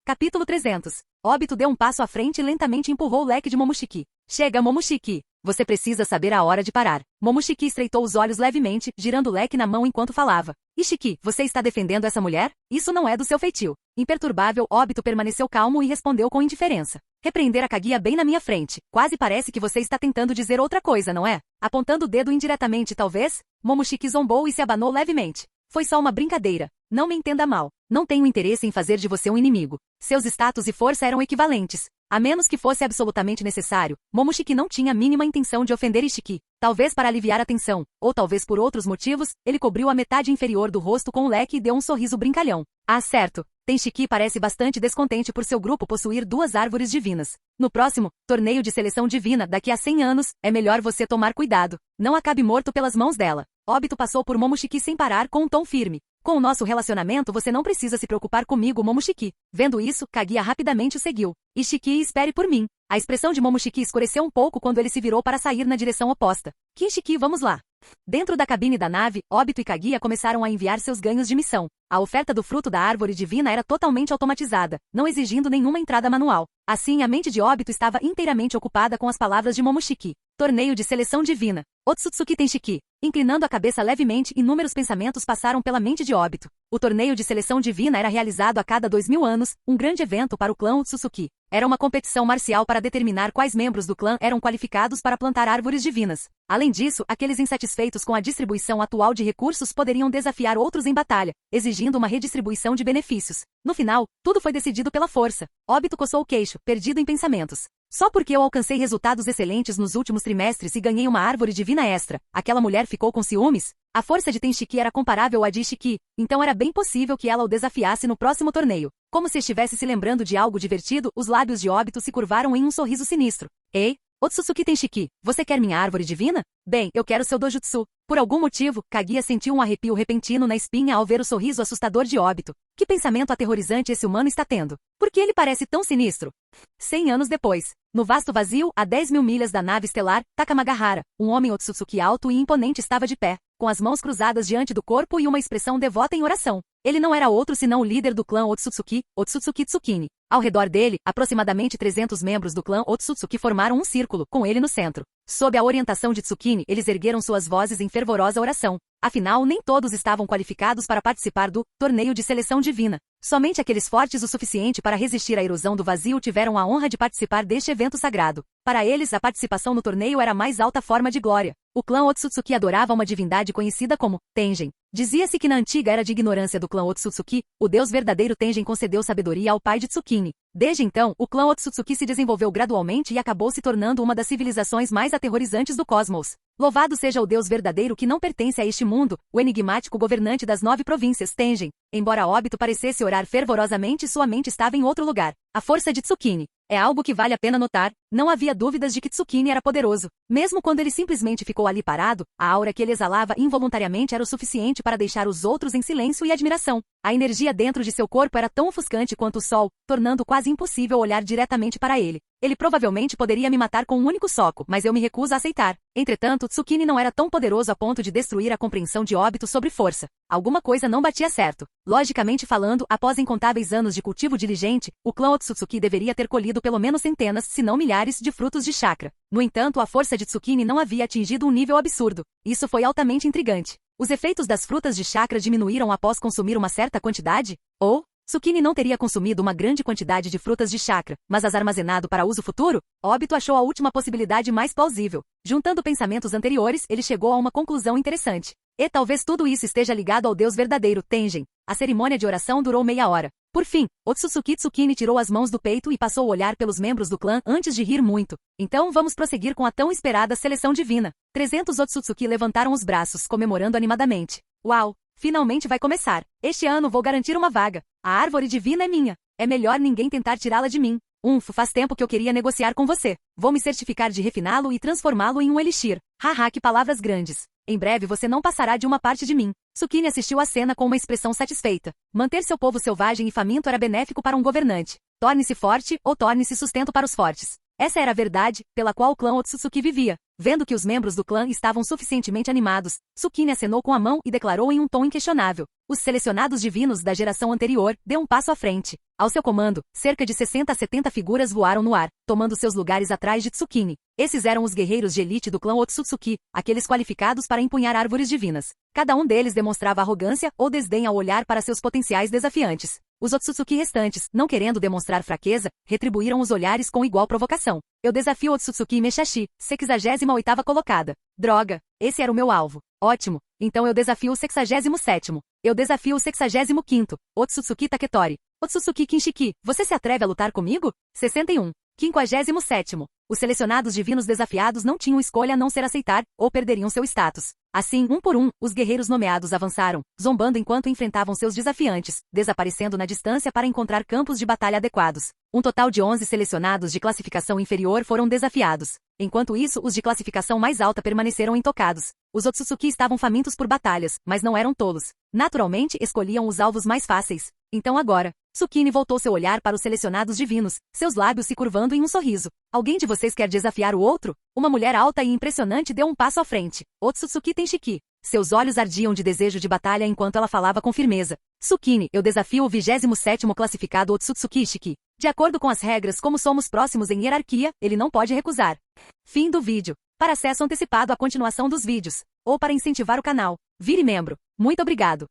Capítulo 300. Obito deu um passo à frente e lentamente empurrou o leque de Momoshiki. Chega, Momoshiki. Você precisa saber a hora de parar. Momoshiki estreitou os olhos levemente, girando o leque na mão enquanto falava. Ishiki, você está defendendo essa mulher? Isso não é do seu feitio. Imperturbável, Obito permaneceu calmo e respondeu com indiferença. Repreender a Kaguya bem na minha frente. Quase parece que você está tentando dizer outra coisa, não é? Apontando o dedo indiretamente, talvez? Momoshiki zombou e se abanou levemente. Foi só uma brincadeira. Não me entenda mal. Não tenho interesse em fazer de você um inimigo. Seus status e força eram equivalentes. A menos que fosse absolutamente necessário, Momoshiki não tinha a mínima intenção de ofender Ishiki. Talvez para aliviar a tensão, ou talvez por outros motivos, ele cobriu a metade inferior do rosto com um leque e deu um sorriso brincalhão. Ah, certo. Tenshiki parece bastante descontente por seu grupo possuir 2 árvores divinas. No próximo torneio de seleção divina, daqui a 100 anos, é melhor você tomar cuidado. Não acabe morto pelas mãos dela. Obito passou por Momoshiki sem parar com um tom firme. Com o nosso relacionamento você não precisa se preocupar comigo, Momoshiki. Vendo isso, Kaguya rapidamente o seguiu. Ishiki, espere por mim. A expressão de Momoshiki escureceu um pouco quando ele se virou para sair na direção oposta. Kinshiki, vamos lá. Dentro da cabine da nave, Obito e Kaguya começaram a enviar seus ganhos de missão. A oferta do fruto da árvore divina era totalmente automatizada, não exigindo nenhuma entrada manual. Assim, a mente de Obito estava inteiramente ocupada com as palavras de Momoshiki. Torneio de seleção divina. Otsutsuki Tenshiki. Inclinando a cabeça levemente, inúmeros pensamentos passaram pela mente de Obito. O torneio de seleção divina era realizado a cada 2000 anos, um grande evento para o clã Otsutsuki. Era uma competição marcial para determinar quais membros do clã eram qualificados para plantar árvores divinas. Além disso, aqueles insatisfeitos com a distribuição atual de recursos poderiam desafiar outros em batalha, exigindo uma redistribuição de benefícios. No final, tudo foi decidido pela força. Obito coçou o queixo, perdido em pensamentos. Só porque eu alcancei resultados excelentes nos últimos trimestres e ganhei uma árvore divina extra, aquela mulher ficou com ciúmes? A força de Tenshiki era comparável à de Ishiki, então era bem possível que ela o desafiasse no próximo torneio. Como se estivesse se lembrando de algo divertido, os lábios de Obito se curvaram em um sorriso sinistro. Ei, Otsutsuki Tenshiki, você quer minha árvore divina? Bem, eu quero seu dojutsu. Por algum motivo, Kaguya sentiu um arrepio repentino na espinha ao ver o sorriso assustador de Obito. Que pensamento aterrorizante esse humano está tendo? Por que ele parece tão sinistro? 100 anos depois. No vasto vazio, a 10.000 milhas da nave estelar, Takamagahara, um homem Otsutsuki alto e imponente estava de pé, com as mãos cruzadas diante do corpo e uma expressão devota em oração. Ele não era outro senão o líder do clã Otsutsuki, Otsutsuki Tsukini. Ao redor dele, aproximadamente 300 membros do clã Otsutsuki formaram um círculo, com ele no centro. Sob a orientação de Tsukini, eles ergueram suas vozes em fervorosa oração. Afinal, nem todos estavam qualificados para participar do torneio de seleção divina. Somente aqueles fortes o suficiente para resistir à erosão do vazio tiveram a honra de participar deste evento sagrado. Para eles, a participação no torneio era a mais alta forma de glória. O clã Otsutsuki adorava uma divindade conhecida como Tengen. Dizia-se que na antiga era de ignorância do clã Otsutsuki, o deus verdadeiro Tengen concedeu sabedoria ao pai de Tsukini. Desde então, o clã Otsutsuki se desenvolveu gradualmente e acabou se tornando uma das civilizações mais aterrorizantes do cosmos. Louvado seja o deus verdadeiro que não pertence a este mundo, o enigmático governante das 9 províncias, Tengen. Embora Obito parecesse orar fervorosamente, sua mente estava em outro lugar. A força de Tsukini. É algo que vale a pena notar, não havia dúvidas de que Tsukini era poderoso. Mesmo quando ele simplesmente ficou ali parado, a aura que ele exalava involuntariamente era o suficiente para deixar os outros em silêncio e admiração. A energia dentro de seu corpo era tão ofuscante quanto o sol, tornando quase impossível olhar diretamente para ele. Ele provavelmente poderia me matar com um único soco, mas eu me recuso a aceitar. Entretanto, Tsukini não era tão poderoso a ponto de destruir a compreensão de Obito sobre força. Alguma coisa não batia certo. Logicamente falando, após incontáveis anos de cultivo diligente, o clã Otsutsuki deveria ter colhido pelo menos centenas, se não milhares, de frutos de chakra. No entanto, a força de Tsukini não havia atingido um nível absurdo. Isso foi altamente intrigante. Os efeitos das frutas de chakra diminuíram após consumir uma certa quantidade? Ou, Tsukini não teria consumido uma grande quantidade de frutas de chakra, mas as armazenado para uso futuro? Obito achou a última possibilidade mais plausível. Juntando pensamentos anteriores, ele chegou a uma conclusão interessante. E talvez tudo isso esteja ligado ao deus verdadeiro, Tengen. A cerimônia de oração durou meia hora. Por fim, Otsutsuki Tsukini tirou as mãos do peito e passou a olhar pelos membros do clã antes de rir muito. Então vamos prosseguir com a tão esperada seleção divina. 300 Otsutsuki levantaram os braços, comemorando animadamente. Uau! Finalmente vai começar. Este ano vou garantir uma vaga. A árvore divina é minha. É melhor ninguém tentar tirá-la de mim. Faz tempo que eu queria negociar com você. Vou me certificar de refiná-lo e transformá-lo em um elixir. Haha, que palavras grandes. Em breve você não passará de uma parte de mim. Tsukini assistiu à cena com uma expressão satisfeita. Manter seu povo selvagem e faminto era benéfico para um governante. Torne-se forte ou torne-se sustento para os fortes. Essa era a verdade, pela qual o clã Otsutsuki vivia. Vendo que os membros do clã estavam suficientemente animados, Tsukini acenou com a mão e declarou em um tom inquestionável. Os selecionados divinos da geração anterior deu um passo à frente. Ao seu comando, cerca de 60 a 70 figuras voaram no ar, tomando seus lugares atrás de Tsukini. Esses eram os guerreiros de elite do clã Otsutsuki, aqueles qualificados para empunhar árvores divinas. Cada um deles demonstrava arrogância ou desdém ao olhar para seus potenciais desafiantes. Os Otsutsuki restantes, não querendo demonstrar fraqueza, retribuíram os olhares com igual provocação. Eu desafio Otsutsuki Meshashi, 68ª colocada. Droga, esse era o meu alvo. Ótimo, então eu desafio o 67º. Eu desafio o 65º, Otsutsuki Taketori. Otsutsuki Kinshiki, você se atreve a lutar comigo? 61. 57º. Os selecionados divinos desafiados não tinham escolha a não ser aceitar, ou perderiam seu status. Assim, um por um, os guerreiros nomeados avançaram, zombando enquanto enfrentavam seus desafiantes, desaparecendo na distância para encontrar campos de batalha adequados. Um total de 11 selecionados de classificação inferior foram desafiados. Enquanto isso, os de classificação mais alta permaneceram intocados. Os Otsutsuki estavam famintos por batalhas, mas não eram tolos. Naturalmente, escolhiam os alvos mais fáceis. Então agora, Tsukine voltou seu olhar para os selecionados divinos, seus lábios se curvando em um sorriso. Alguém de vocês quer desafiar o outro? Uma mulher alta e impressionante deu um passo à frente. Otsutsuki Tenshiki. Seus olhos ardiam de desejo de batalha enquanto ela falava com firmeza. Tsukine, eu desafio o 27º classificado Otsutsuki Ishiki. De acordo com as regras, como somos próximos em hierarquia, ele não pode recusar. Fim do vídeo. Para acesso antecipado à continuação dos vídeos, ou para incentivar o canal, vire membro. Muito obrigado.